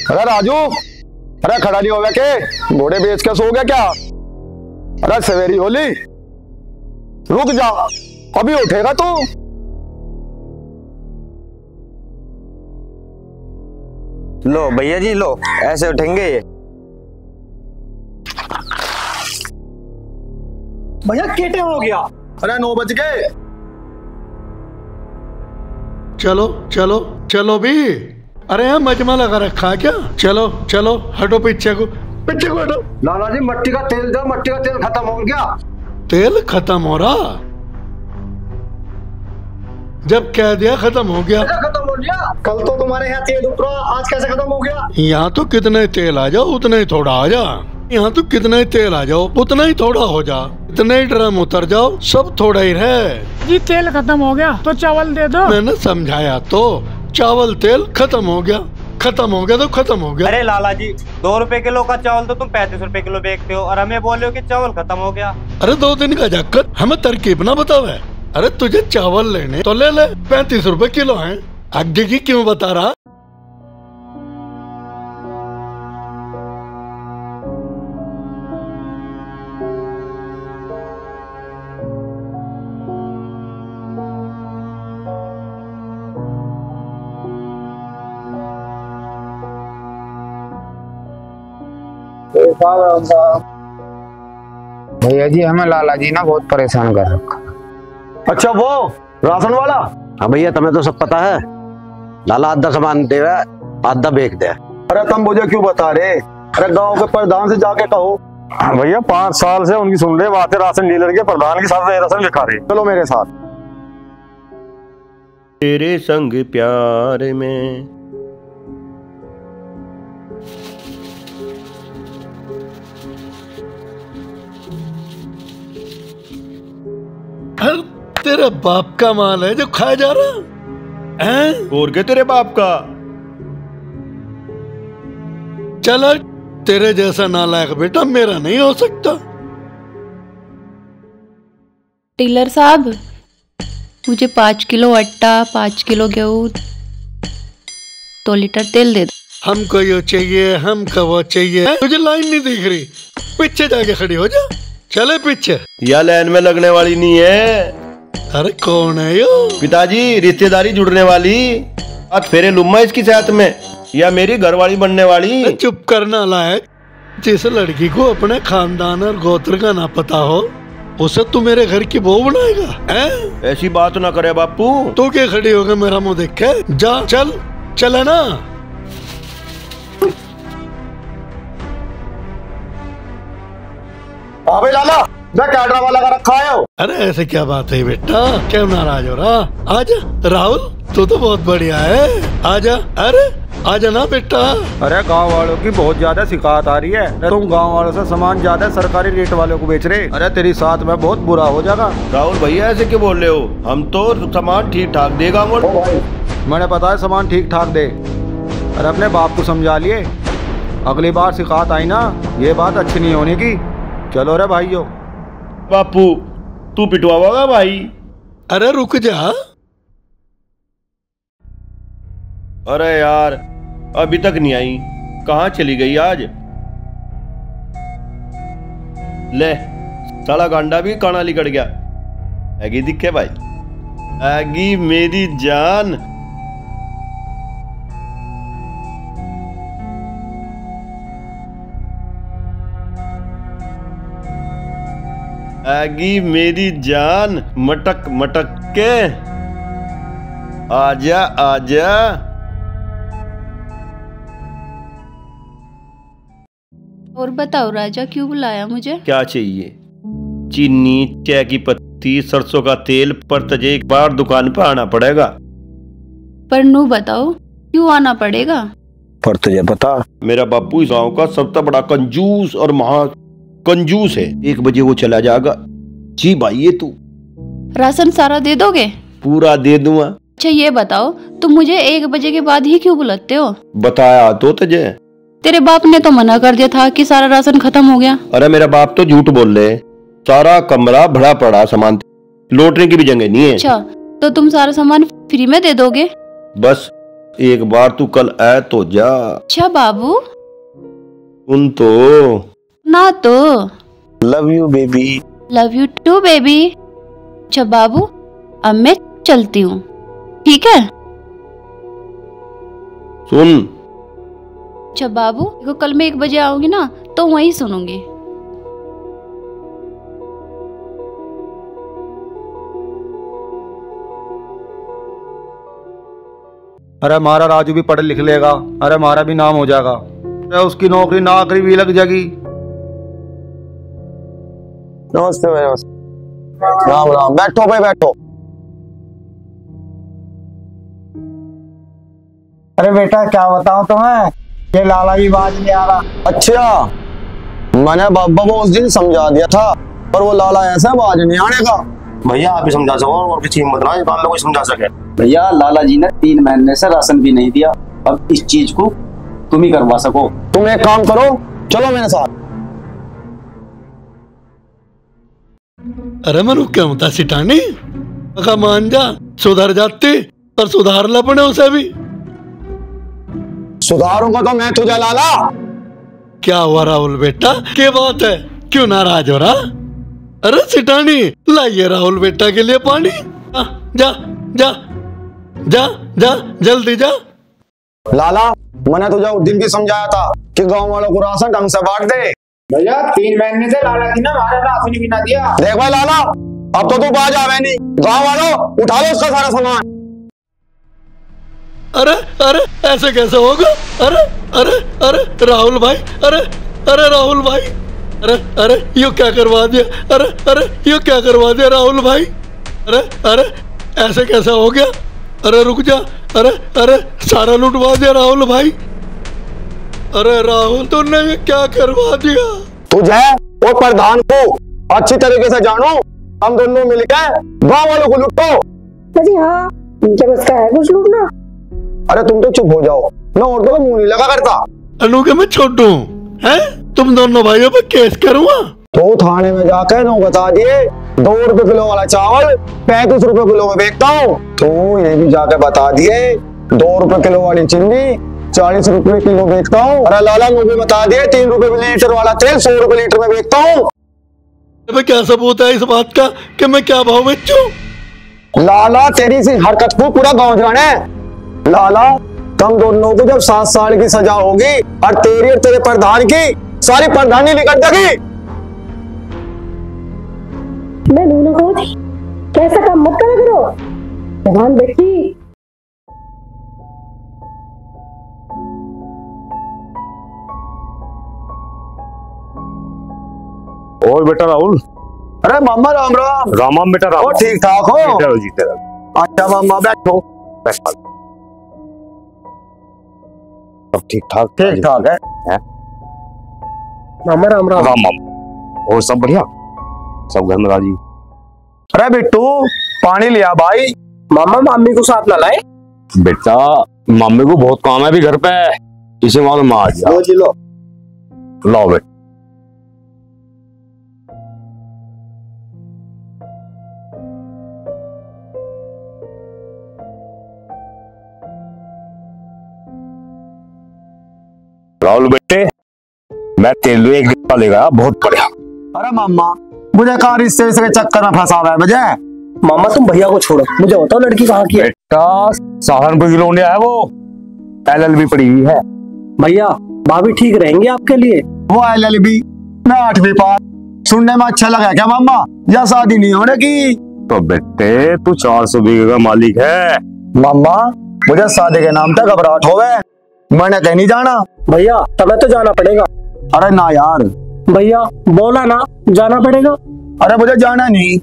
अरे राजू, अरे खड़ा नहीं हो गया के? घोड़े बेच के सो गया क्या? अरे सवेरी होली, रुक जा, अभी उठेगा तू। लो भैया जी लो, ऐसे उठेंगे ये। भैया कितने हो गया? अरे 9 बज गए। चलो चलो चलो भी। अरे यहाँ मजमा लगा रखा है क्या? चलो चलो हटो पीछे को, पीछे को हटो। लाला जी मट्टी का तेल दो, मट्टी का तेल खत्म हो गया। तेल खत्म हो रहा? जब कह दिया खत्म हो गया। खत्म हो गया? कल तो तुम्हारे यहाँ तेल उतरा, आज कैसे खत्म हो गया? यहाँ तो कितने तेल आ जाओ उतना ही थोड़ा आ जा। यहाँ तो कितना ही तेल आ जाओ उतना ही थोड़ा हो जा। इतने ही ड्रम उतर जाओ सब थोड़ा ही रहे। जी तेल खत्म हो गया तो चावल दे दो। मैंने समझाया तो, चावल तेल खत्म हो गया, खत्म हो गया तो खत्म हो गया। अरे लाला जी 2 रुपए किलो का चावल तो तुम 35 रुपए किलो बेचते हो और हमें बोल रहे हो कि चावल खत्म हो गया। अरे 2 दिन का जाकर हमें तरकीब ना बतावे। अरे तुझे चावल लेने तो ले ले, 35 रुपए किलो है। आगे की क्यों बता रहा? भैया जी हमें लाला जी ना बहुत परेशान कर रखा। अच्छा वो राशन वाला? हाँ भैया तुम्हें तो सब पता है, लाला आधा सामान दे रहा है, आधा बेच दे। अरे तुम मुझे क्यों बता रहे? अरे गांव के प्रधान से जाके कहो। भैया 5 साल से उनकी सुन रहे बातें, राशन डीलर के प्रधान के साथ राशन लिखा रहे। चलो मेरे साथ। तेरे संग प्यार में तेरे बाप का माल है जो खाया जा रहा है? और क्या तेरे बाप का? चल तेरे जैसा नालायक बेटा मेरा नहीं हो सकता। टेलर साहब मुझे 5 किलो आटा, 5 किलो गेहूँ, 2 लीटर तेल दे दो। हमको ये चाहिए, हमको वो चाहिए। तुझे लाइन नहीं दिख रही? पीछे जाके खड़ी हो जा। चले पीछे। या लाइन में लगने वाली नहीं है। अरे कौन है यो? पिताजी रिश्तेदारी जुड़ने वाली। आज फेरे लुम्मा इसकी साथ में, या मेरी घरवाली बनने वाली। चुप करना लायक। जिस लड़की को अपने खानदान और गोत्र का ना पता हो उसे तू मेरे घर की बहू बनाएगा? ऐसी बात ना करे बापू। तू क्या खड़ी हो गई मेरा मुंह देख के? जा चल, चले ना। अबे लाला मैं कैडरा वाला का रखा है। अरे ऐसे क्या बात है बेटा, क्यों नाराज हो रहा? आजा राहुल, तू तो बहुत बढ़िया है, आजा। अरे आजा ना बेटा। अरे गांव वालों की बहुत ज्यादा शिकायत आ रही है, तुम गांव वालों से सामान ज्यादा सरकारी रेट वालों को बेच रहे। अरे तेरी साथ में बहुत बुरा हो जाएगा। राहुल भैया ऐसे क्यों बोल रहे हो? हम तो सामान ठीक ठाक देगा। मैंने पता है सामान ठीक ठाक दे। अरे अपने बाप को समझा लिए, अगली बार शिकायत आई ना ये बात अच्छी नहीं होने की। चलो रे भाइयों। बापू तू पिटवाओगा भाई? अरे रुक जा। अरे यार अभी तक नहीं आई, कहाँ चली गई आज? ले साला गांडा भी काना लिकड़ गया। आगे दिखे भाई, आगी मेरी जान। आगी मेरी जान, मटक मटक के आजा आजा। और बताओ राजा क्यों बुलाया मुझे? क्या चाहिए? चीनी, चाय की पत्ती, सरसों का तेल, पर तुझे एक बार दुकान पर आना पड़ेगा। पर नू बताओ क्यों आना पड़ेगा? पर तुझे पता मेरा बापू इस गांव का सबसे बड़ा कंजूस और महा कंजूस है। 1 बजे वो चला जाएगा। जी भाई ये तू राशन सारा दे दोगे? पूरा दे दूंगा। अच्छा ये बताओ तुम मुझे 1 बजे के बाद ही क्यों बुलाते हो? बताया तो तुझे। तेरे बाप ने तो मना कर दिया था कि सारा राशन खत्म हो गया। अरे मेरा बाप तो झूठ बोल रहे। सारा कमरा भरा पड़ा सामान, लौटने की भी जगह नहीं है। अच्छा तो तुम सारा सामान फ्री में दे दोगे? बस एक बार तू कल आए तो जा। अच्छा बाबू, उन तो ना तो love you baby. Love you too baby. अच्छा बाबू, अब मैं चलती हूँ, ठीक है? सुन, अच्छा बाबू, देखो कल मैं 1 बजे आऊंगी ना तो वहीं सुनूंगी। अरे हमारा राजू भी पढ़ लिख लेगा, अरे हमारा भी नाम हो जाएगा, अरे उसकी नौकरी भी लग जाएगी। नमस्ते भाई, नमस्ते। राम राम, बैठो भाई बैठो। अरे बेटा क्या बताऊं तुम्हें, ये लाला जी बाज नहीं आ रहा। अच्छा, मैंने बाबा को उस दिन समझा दिया था, पर वो लाला ऐसा बाज नहीं आने का। भैया आप ही समझा सको और किसी हिम्मत ना दुकान में कोई समझा सके। भैया लाला जी ने 3 महीने से राशन भी नहीं दिया, अब इस चीज को तुम ही करवा सको। तुम एक काम करो, चलो मेरे साथ। अरे मनु क्या होता सिटानी, अगर मान जा सुधर जाते, पर सुधार ला पड़े उसे भी। सुधारूंगा तो मैं तुझे लाला। क्या हुआ राहुल बेटा, क्या बात है, क्यों नाराज हो रहा? अरे सिटानी लाइए राहुल बेटा के लिए पानी। जा जा जा जा जल्दी जा। लाला, मैंने तुझे उस दिन भी समझाया था कि गांव वालों को राशन ढंग से बांट दे। भैया 3 महीने से लाला जी ने हमारा राशन भी ना दिया। देख भाई लाला, अब तो तू बाज आवे नहीं। गांव वालों उठा लो उसका सारा सामान। अरे अरे ऐसे कैसे होगा? अरे अरे अरे राहुल भाई, अरे अरे राहुल भाई, अरे अरे यो क्या करवा दिया? अरे अरे यो क्या करवा दिया राहुल भाई? अरे अरे ऐसे कैसा हो गया? अरे रुक जा, अरे अरे सारा लुटवा दिया राहुल भाई। अरे राहुल तुमने ये क्या करवा दिया? तुझे और प्रधान को अच्छी तरीके से जानो, हम दोनों मिलकर गांव वालों को लुटो। जी हाँ, जब उसका है कुछ लूटना। अरे तुम तो चुप हो जाओ, मैं औरतों का मुंह नहीं लगा करता। अनु के मैं छोटू है, तुम दोनों भाइयों पे केस करूंगा। तो थाने में जाकर नो बता दिए 2 रुपए किलो वाला चावल 35 रुपए किलो में बेचता हूँ। तो ये भी जाकर बता दिए 2 रुपए किलो वाली चीनी 40 रुपए किलो बेचता हूँ। अरे लाला वो भी बता दिए 3 रुपए लीटर वाला तेल 100 रुपए लीटर में बेचता हूँ। क्या सबूत है इस बात का कि मैं क्या भाव बेचूं? लाला तेरी सी हरकत को पूरा गाँव जाने। लाला तुम दोनों को जब 7 साल की सजा होगी और तेरी और तेरे प्रधान की सारी प्रधानी निकल जाएगी। मैं नूनू को थी, कैसा काम मत करा करो। जवान बेटी और बेटा राहुल। अरे मामा राम राम। राम राम बेटा राम। ठीक ठाक हो? जीते रहो। अच्छा मामा बैठो। सब ठीक ठाक है। मामा राम राम। राम राम। और सब बढ़िया, सब घर में राजी। अरे बिट्टू पानी लिया भाई। मामा मामी को साथ ना लाए? बेटा मम्मी को बहुत काम है अभी घर पे, इसे मालूम आ गया। लो लाओ बेटा। राहुल बेटे मैं तेल 1 लीटर लेगा, बहुत बढ़िया। अरे मामा मुझे कार इससे के चक्कर में फंसा हुआ है मुझे। मामा तुम भैया को छोड़ो, मुझे बताओ लड़की कहाँ की है? बेटा सहारनपुर की लौंडिया है, वो LLB पड़ी हुई है। भैया भाभी ठीक रहेंगी आपके लिए। वो LLB मैं 8वीं पास, सुनने में अच्छा लगा क्या मामा? या शादी नहीं होने की? तो बेटे तू 400 बीघे का मालिक है। मामा मुझे शादी के नाम तक घबराहट हो गए, मैंने कहीं नहीं जाना। भैया तुम्हें तो जाना पड़ेगा। अरे ना यार। भैया बोला ना जाना पड़ेगा। अरे मुझे जाना नहीं।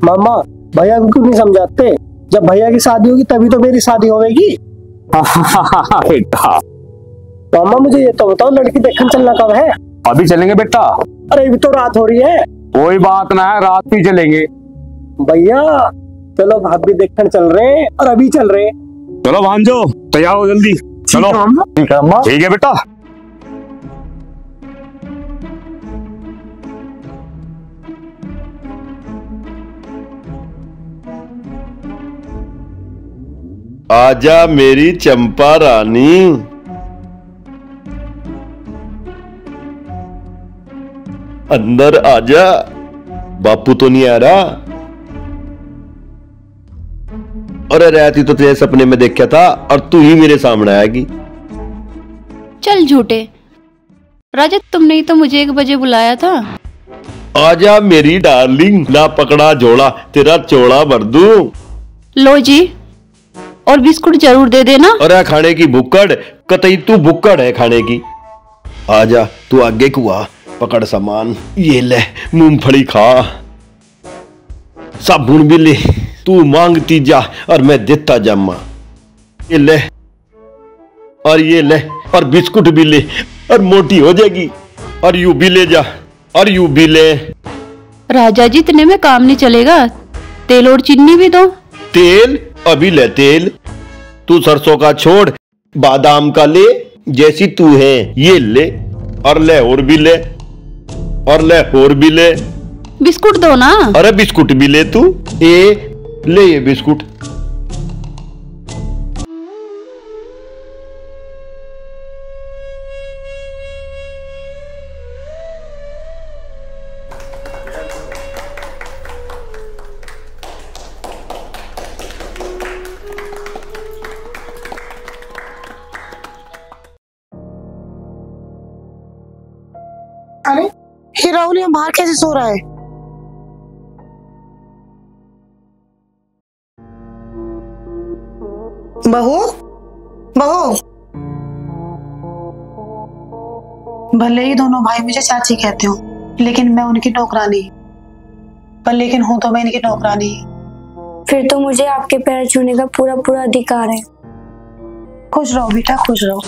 मामा भैया को क्यों नहीं समझाते? जब भैया की शादी होगी तभी तो मेरी शादी होगी। बेटा मामा मुझे ये तो बताओ लड़की देखने चलना कब है? अभी चलेंगे बेटा। अरे अभी तो रात हो रही है। कोई बात ना है, रात भी चलेंगे। भैया चलो भाभी देखने चल रहे हैं और अभी चल रहे हैं। चलो भांजो तैयार हो जल्दी। चलो ठीक है अम्मा। ठीक है बेटा। आजा मेरी चंपा रानी। अंदर आजा, बापू तो नहीं आ रहा? अरे रहती तो तेरे सपने में देखा था और तू ही मेरे सामने आएगी। चल झूठे राजा, तुमने ही तो मुझे 1 बजे बुलाया था। आजा मेरी डार्लिंग, ला पकड़ा झोला, तेरा चोला भर दूं। लो जी, और बिस्कुट जरूर दे देना। अरे खाने की भुक्कड़, कतई तू भुक्कड़ है खाने की। आजा तू आगे कुआ, पकड़ सामान, ये ले मूंगफली खा, साबुन भी ले, तू मांगती जा और मैं देता जामा। ये ले और ये ले, और बिस्कुट भी ले, और मोटी हो जाएगी, और यू भी ले जा, और यू भी ले। राजा जी इतने में काम नहीं चलेगा, तेल और चीनी भी दो। तेल? अभी ले तेल, तू सरसों का छोड़, बादाम का ले, जैसी तू है ये ले, और ले और भी ले, और ले और भी ले। बिस्कुट दो ना। अरे बिस्कुट भी ले तू, ये ले ये बिस्कुट। अरे ये राहुल यहाँ बाहर कैसे सो रहा है? बहू, बहू। भले ही दोनों भाई मुझे चाची कहते हो, लेकिन मैं उनकी नौकरानी, पर लेकिन हूं तो मैं इनकी नौकरानी। फिर तो मुझे आपके पैर छूने का पूरा पूरा अधिकार है। खुश रहो बेटा, खुश रहो।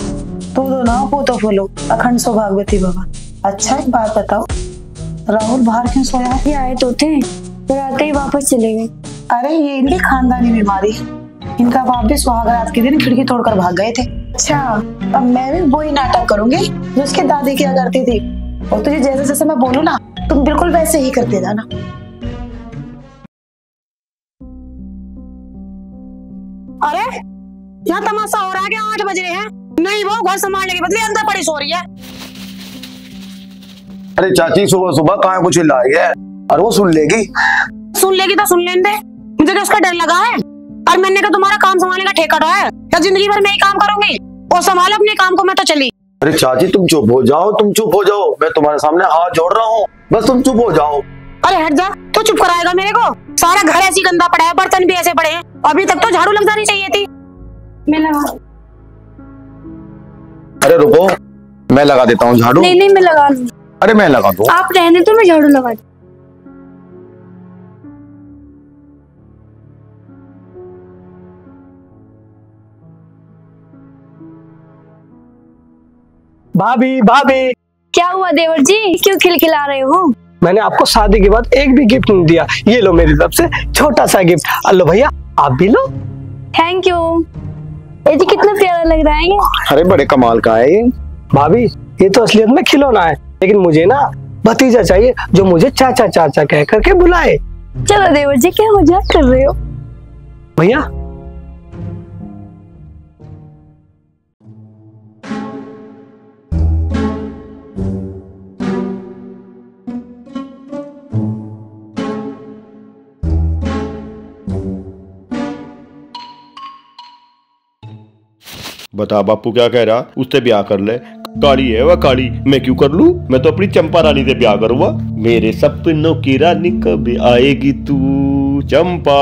तू दो ना पोतो फूलो, अखंड सौभाग्यवती भवा। अच्छा एक बात बताओ, राहुल बाहर क्यों सोया है? ये आए तो थे, पर आते ही वापस चले गए। अरे ये इनकी खानदानी बीमारी, इनका बाप भी सुहागरात के दिन खिड़की तोड़कर भाग गए थे। अच्छा अब मैं भी वही नाटक करूंगी जो उसकी दादी किया करती थी, और तुझे जैसे जैसे मैं बोलूं ना तुम बिल्कुल वैसे ही करते जाना। अरे यहाँ तमाशा हो रहा है कि 8 बज रहे हैं? नहीं, वो घर संभालने के बदले अंदर पड़ी सो रही है। अरे चाची सुबह सुबह कहाँ कुछ चिल्ला रही है? और वो सुन लेगी तो सुन लेने दे, मुझे क्या उसका डर लगा है? और मैंने कहा तुम्हारा काम संभालने का ठेका है या जिंदगी भर मैं ही काम करूंगी? और संभालो अपने काम को, मैं तो चली। अरे चाची तुम चुप हो जाओ, तुम चुप हो जाओ, मैं तुम्हारे सामने हाथ जोड़ रहा हूँ, बस तुम चुप हो जाओ। अरे हट जा, तू चुप कराएगा मेरे को? सारा घर ऐसी गंदा पड़ा है, बर्तन भी ऐसे पड़े हैं, अभी तक तो झाड़ू लग जानी चाहिए थी। मैं लगा। अरे रुको, मैं लगा देता हूँ झाड़ू। नहीं मैं लगा लूं। अरे मैं लगा दूं। आप रहने तो मैं झाड़ू लगा दूं। भाभी भाभी। क्या हुआ देवर जी, क्यों खिलखिला रहे हो? मैंने आपको शादी के बाद एक भी गिफ्ट नहीं दिया, ये लो मेरी तरफ से छोटा सा गिफ्ट। अल्लो भैया आप भी लो। Thank you. ये जी कितना प्यारा लग रहा है ये। अरे बड़े कमाल का है ये। भाभी ये तो असलियत में खिलौना है, लेकिन मुझे ना भतीजा चाहिए जो मुझे चाचा चाचा कह करके बुलाए। चलो देवर जी, क्या मजाक कर रहे हो? भैया बता बापू क्या कह रहा? उससे ब्याह कर ले, काली है वह काली, मैं क्यों कर लूं? मैं तो अपनी चंपा रानी से ब्याह करूंगा। मेरे सपनों की रानी कब आएगी तू चंपा।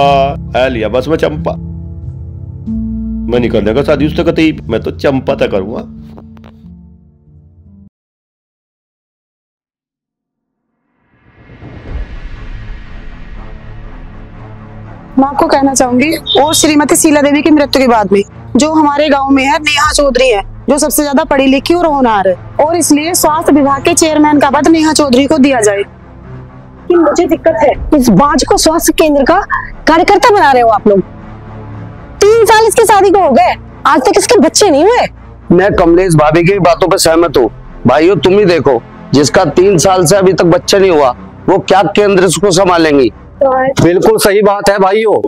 आ लिया बस मैं चंपा, मैं नहीं करने का शादी उससे कतई, मैं तो चंपा तक करूंगा। मैं आपको कहना चाहूंगी, और श्रीमती शीला देवी की मृत्यु के बाद में जो हमारे गांव में है नेहा चौधरी है, जो सबसे ज्यादा पढ़ी लिखी और होनहार है, और इसलिए स्वास्थ्य विभाग के चेयरमैन का पद नेहा चौधरी को दिया जाए। कि मुझे दिक्कत है, इस बाज को स्वास्थ्य केंद्र का कार्यकर्ता बना रहे हो आप लोग। 3 साल इसकी शादी को हो गए, आज तक इसके बच्चे नहीं हुए। मैं कमलेश भाभी की बातों पर सहमत हूँ। भाइयों तुम ही देखो, जिसका 3 साल से अभी तक बच्चा नहीं हुआ, वो क्या केंद्र को संभालेंगी? बिल्कुल सही बात है भाइयों।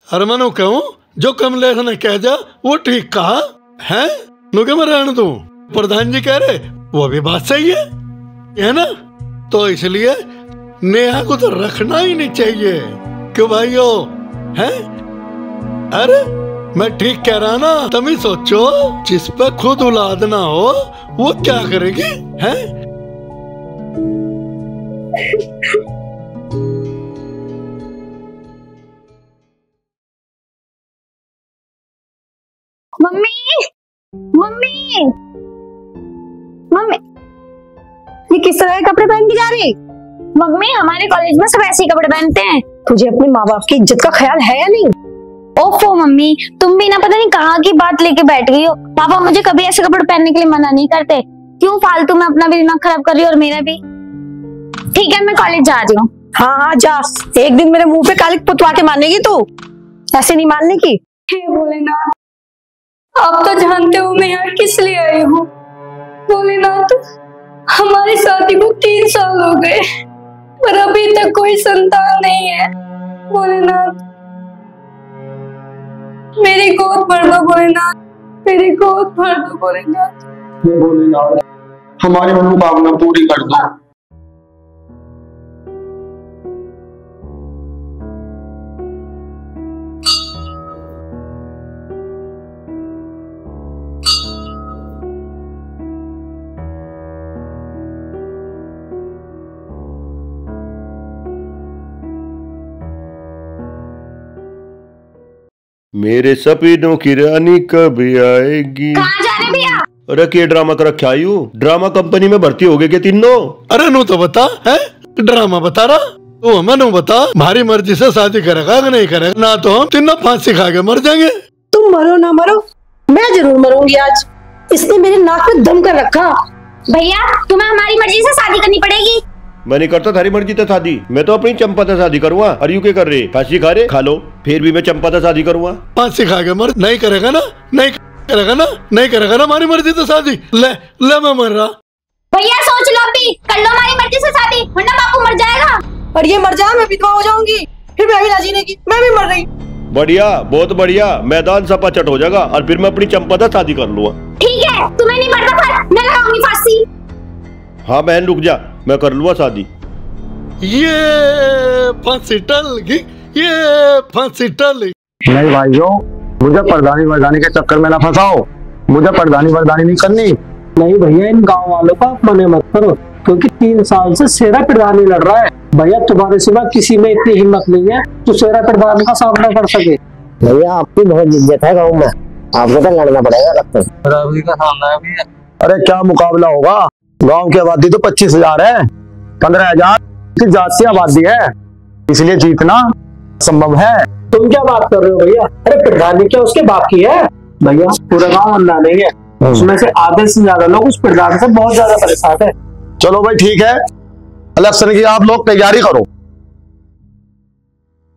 हरमनो कहूँ जो कमलेश ने कह दिया वो ठीक कहा है। नुके में रहने तू प्रधान जी कह रहे वो भी बात सही है ना। तो इसलिए नेहा को तो रखना ही नहीं चाहिए। क्यों भाइयों हैं? अरे मैं ठीक कह रहा ना। तुम ही सोचो जिस पे खुद औलाद ना हो वो क्या करेगी हैं? मम्मी मम्मी मम्मी, ये किस तरह के कपड़े पहन के जा रही? मम्मी हमारे कॉलेज में सब ऐसे ही कपड़े पहनते हैं। तुझे अपने माँ बाप की इज्जत का ख्याल है या नहीं? ओफो मम्मी, तुम भी ना पता नहीं कहाँ की बात लेके बैठ गई हो। पापा मुझे कभी ऐसे कपड़े पहनने के लिए मना नहीं करते। क्यों फालतू में अपना भी दिमाग खराब कर रही हो और मेरा भी। ठीक है मैं कॉलेज जा रही हूँ। हाँ हाँ जा, एक दिन मेरे मुंह पे कालिक पुतवा के मानेगी तू, ऐसे नहीं मानने की। हे भोलेनाथ, आप तो जानते हो मैं यहाँ किस लिए आई हूँ। भोलेनाथ, हमारी शादी को 3 साल हो गए पर अभी तक कोई संतान नहीं है। भोलेनाथ मेरी गोद भर दो भोलेनाथ, मेरी गोद भर दो भोलेनाथ। भोलेनाथ हमारी मनोकामना पूरी कर दो। मेरे सपनों की रानी कब आएगी? कहाँ जा रहे भैया? अरे क्या ड्रामा कर रखा आयु? ड्रामा कंपनी में भर्ती हो गए क्या तीनों? अरे नो तो बता है, ड्रामा बता रहा तो हमें नो बता। हमारी मर्जी से शादी करेगा कि नहीं करेगा? ना तो हम तीनों फांसी खा के मर जाएंगे। तुम मरो ना मरो, मैं जरूर मरूंगी आज। इसने मेरे नाक में दम कर रखा। भैया तुम्हें हमारी मर्जी से शादी करनी पड़ेगी। मैं नहीं करता थारी मर्जी से शादी, मैं तो अपनी चंपा से शादी करूँगा। और यू क्या कर रहे? फांसी खा रहे? खा लो, फिर भी मैं चंपा से शादी करूँगा। फांसी खा के मर। नहीं करेगा ना, नहीं करेगा ना, नहीं करेगा ना हमारी मर्जी से शादी। ले मैं मर रहा। भैया सोच लो अभी, कर लो हमारी मर्जी से शादी वरना बापू मर जाएगा। और ये मर जाए मैं विधवा हो जाऊंगी, फिर मैं भी ना जीने की, मैं भी मर रही। बढ़िया, बहुत बढ़िया, मैदान सपा चट हो जाएगा और फिर मैं अपनी चंपा से शादी कर लूँगा। ठीक है तुम्हें नहीं मरना पर मैं लगाऊंगी फांसी। हाँ बहन रुक जा, मैं कर लूँगा शादी। ये फांसी टल गई, ये फांसी टल गई। नहीं भाइयों, मुझे प्रधानी वरदानी के चक्कर में ना फंसाओ। मुझे प्रधानी वरदानी नहीं करनी। नहीं भैया, इन गांव वालों का आप मने मत करो, क्योंकि 3 साल से सेरा प्रधानी लड़ रहा है। भैया तुम्हारे सिवा किसी में इतनी हिम्मत नहीं है तो सेरा प्रधानी का सामना कर सके। भैया आपकी बहुत इज्जत है गाँव में, आपको तो लड़ना पड़ेगा लगता है का सामना भी है। अरे क्या मुकाबला होगा? गांव की आबादी तो 25,000 है, 15,000 की जात से आबादी है, इसलिए जीतना संभव है। तुम क्या बात कर रहे हो भैया? अरे प्रधानी क्या उसके बाप की है? भैया पूरा गांव अन्ना नहीं है, उसमें से आधे से ज्यादा लोग उस प्रधान से बहुत ज्यादा परेशान है। चलो भाई ठीक है, इलेक्शन की आप लोग तैयारी करो।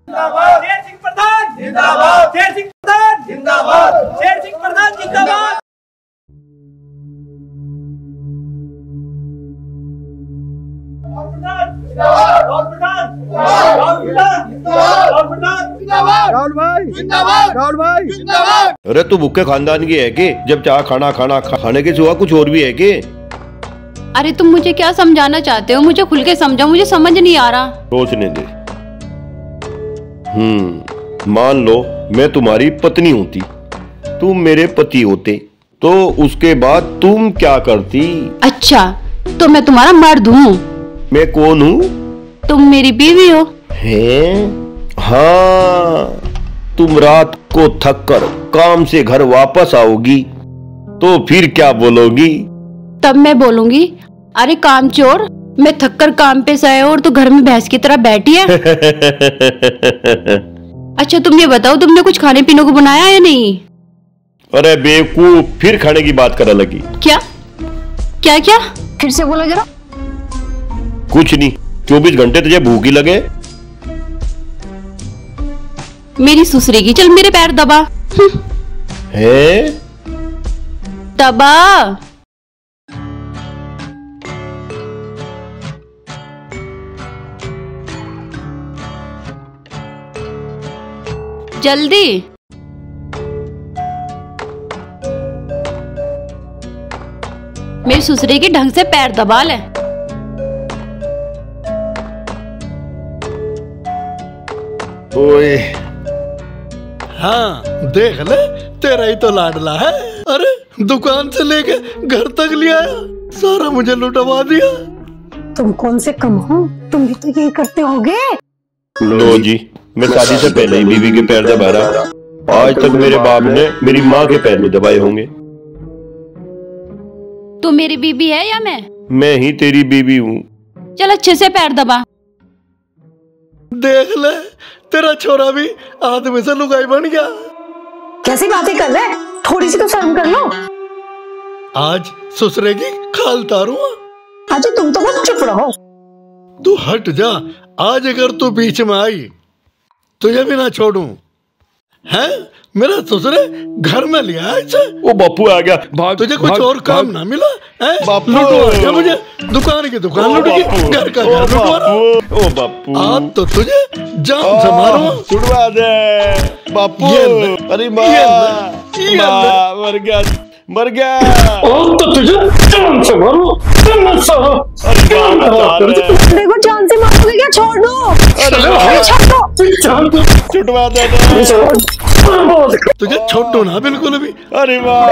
शेर सिंह प्रधान जिंदाबाद, शेर सिंह प्रधान जिंदाबाद, शेर सिंह प्रधान जिंदाबाद। अरे तू भूखे खानदान की है कि जब चाह खाने के सिवा कुछ और भी है कि? अरे तुम मुझे क्या समझाना चाहते हो? मुझे खुल के समझाओ, मुझे समझ नहीं आ रहा। सोचने दे। मान लो मैं तुम्हारी पत्नी होती, तुम मेरे पति होते, तो उसके बाद तुम क्या करती? अच्छा तो मैं तुम्हारा मर्द हूँ? मैं कौन हूँ? तुम मेरी बीवी हो। हैं? हाँ, तुम रात को थक कर काम से घर वापस आओगी तो फिर क्या बोलोगी? तब मैं बोलूंगी, अरे कामचोर, मैं थक कर काम पे से आया और तू घर में भैंस की तरह बैठी है। अच्छा तुम ये बताओ, तुमने कुछ खाने पीने को बनाया या नहीं? अरे बेवकूफ, फिर खाने की बात करने लगी। क्या क्या क्या? फिर से बोलो जरा। कुछ नहीं, 24 घंटे तुझे भूख ही लगे। मेरी सुसरेगी, चल मेरे पैर दबा। है? दबा। जल्दी। ससुरे की ढंग से पैर दबा ले। ओए हाँ देख ले, तेरा ही तो लाडला है। अरे दुकान से लेके घर तक ले आया, सारा मुझे लुटवा दिया। तुम कौन से कम हो, तुम भी तो यही करते होगे। लो जी, मैं शादी से पहले ही बीवी के पैर दबा रहा, आज तक मेरे बाप ने मेरी माँ के पैर नहीं दबाए होंगे। तू मेरी बीबी है या मैं ही तेरी बीवी हूँ। चल अच्छे से पैर दबा। देख ले, तेरा छोरा भी आदमी से लुगाई बन गया। कैसी बातें कर रहे, थोड़ी सी तो शर्म कर लो। आज ससुरे की खाल तारूंगा। अजय तुम तो बस चुप रहो। तू हट जा, आज अगर तू बीच में आई तुझे भी ना छोड़ूं। है मेरा ससुरे घर में लिया है इसे। ओ बापू आ गया, भाग। तुझे कुछ और काम ना मिला है? बापू लुटवा दिया मुझे, दुकान की दुकान लुट गई, घर का घर लुटवा। ओ बापू, आज तो तुझे जान से मारूंगा। छुड़वा दे बापू। अरे माँ मर गया, मर गया। तो तुझे जान से मारो। देखो जान से मारोगे क्या? छोड़ दो, छोड़ दो, छुड़वा दे। तुझे छोड़ो ना बिल्कुल भी। अरे वाह,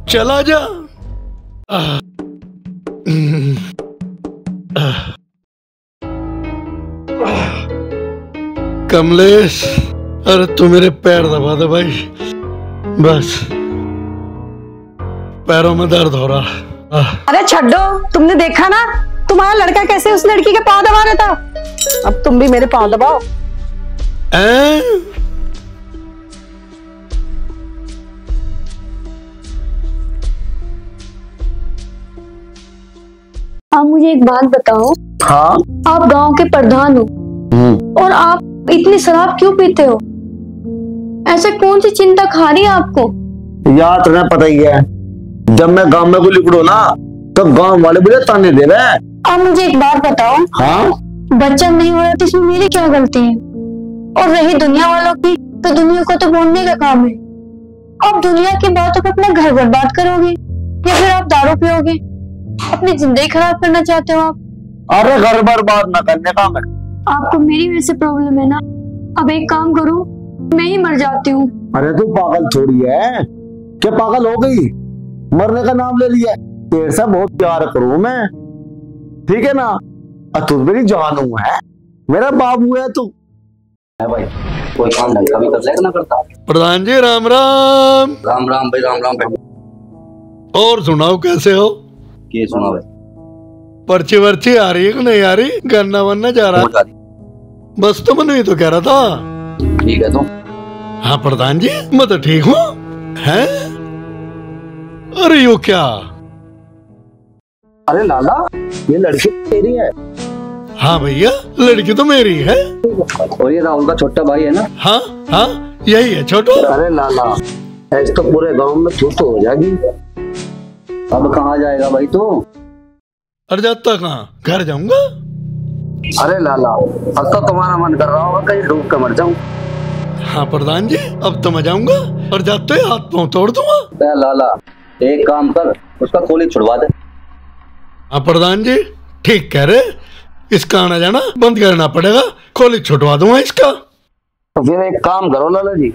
चला जा। कमलेश, अरे तू मेरे पैर दबा दे भाई, बस पैरों में दर्द हो रहा। अरे छड्डो, तुमने देखा ना तुम्हारा लड़का कैसे उस लड़की के पाँव दबा रहा था, अब तुम भी मेरे पाँव दबाओ। आप मुझे एक बात बताओ। हाँ, आप गांव के प्रधान हो और आप इतनी शराब क्यों पीते हो? ऐसे कौन सी चिंता खा रही है आपको? यार तुम्हें पता ही है, जब मैं गांव में को लिखड़ो ना तो गांव वाले मुझे ताने दे रहे हैं। आप मुझे एक बात बताओ। हाँ, बच्चा नहीं हो रहा तो इसमें मेरी क्या गलती है? और रही दुनिया वालों की, तो दुनिया को तो बोलने का काम है। आप दुनिया की बातों पर अपना घर बर्बाद करोगे या फिर आप दारू पियोगे? अपनी जिंदगी खराब करना चाहते हो आप? अरे घर बर्बाद ना करने का मैं। आपको मेरी वजह से प्रॉब्लम है ना? अब एक काम करो, मैं ही मर जाती हूँ। अरे तू पागल थोड़ी है, क्या पागल हो गई? मरने का नाम ले लिया। तेरे से बहुत प्यार करूं मैं, ठीक है ना? तू मेरी जानू है, मेरा बाबू है तू। भाई कोई काम ढंग का भी कर लेगा ना करता। प्रधान जी राम राम। राम राम भाई, राम राम भाई। और सुनाओ कैसे हो? ये सुना भाई, पर्ची वर्ची आ रही है कि नहीं आ रही? गन्ना वन्ना जा रहा है? बस तो मैं ही तो कह रहा था। ठीक है तो। हाँ प्रधान जी, मैं तो ठीक हूँ। हैं? अरे यो क्या? अरे लाला, ये लड़की तेरी है? हाँ भैया, लड़की तो मेरी है। और ये राहुल का छोटा भाई है ना? हाँ हाँ, यही है छोटू। अरे लाला, ऐसे तो पूरे गांव में तू तो हो जाएगी। अब कहाँ जाएगा भाई तू? अरे जाता कहाँ, घर जाऊंगा। अरे लाला, अब तो तुम्हारा मन कर रहा होगा कहीं डूब कर मर जाऊं। हाँ प्रधान जी, अब तो मैं जाऊंगा और जाते ही हाथ पांव तोड़ दूंगा। लाला एक काम कर, उसका खोली छुड़वा दे। हाँ प्रधान जी, ठीक कह रहे, इसका आना जाना बंद करना पड़ेगा, खोली छुड़वा दूंगा इसका। तो फिर एक काम करो लाला जी,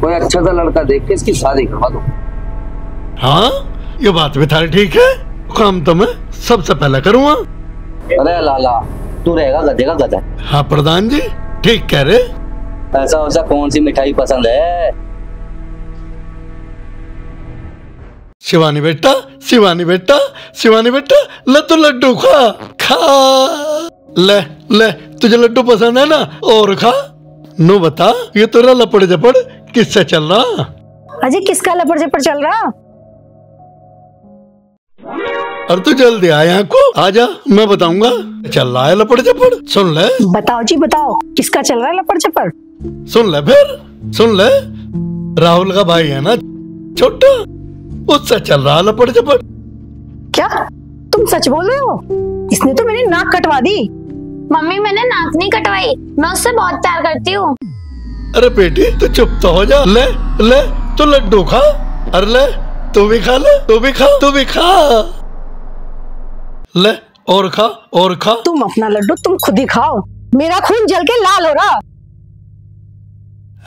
कोई अच्छा सा लड़का देख के इसकी शादी करवा दो। हाँ, ये बात भी थारी ठीक है, काम तो मैं सबसे पहले करूँगा। अरे लाला, तू रहेगा गधे का गधा। हाँ प्रधान जी, ठीक कह रहे। ऐसा वैसा कौन सी मिठाई पसंद है? शिवानी बेटा, शिवानी बेटा, शिवानी बेटा, ले तो लड्डू खा खा। ले ले, तुझे लड्डू पसंद है ना? और खा। नो बता, ये तेरा लपड़ झपड़ किससे चल रहा? अजय किसका लपड़ झपड़ चल रहा? अरे तू जल्दी आ यहाँ को, आजा, मैं बताऊंगा। चल रहा है लपड़ झपड़, सुन ले। बताओ जी बताओ, किसका चल रहा है लपड़ झपड़? सुन ले फिर, सुन ले। राहुल का भाई है ना छोटा, उससे चल रहा लपड़ झपड़। क्या तुम सच बोल रहे हो? इसने तो मेरी नाक कटवा दी। मम्मी मैंने नाक नहीं कटवाई, मैं उससे बहुत प्यार करती हूँ। अरे बेटी तू चुप तो हो जा। ले ले, तू लड्डू खा। अरे ले, तू भी खा ले, तू भी खा, तू भी खा ले, और खा और खा। तुम अपना लड्डू तुम खुद ही खाओ, मेरा खून जल के लाल हो रहा।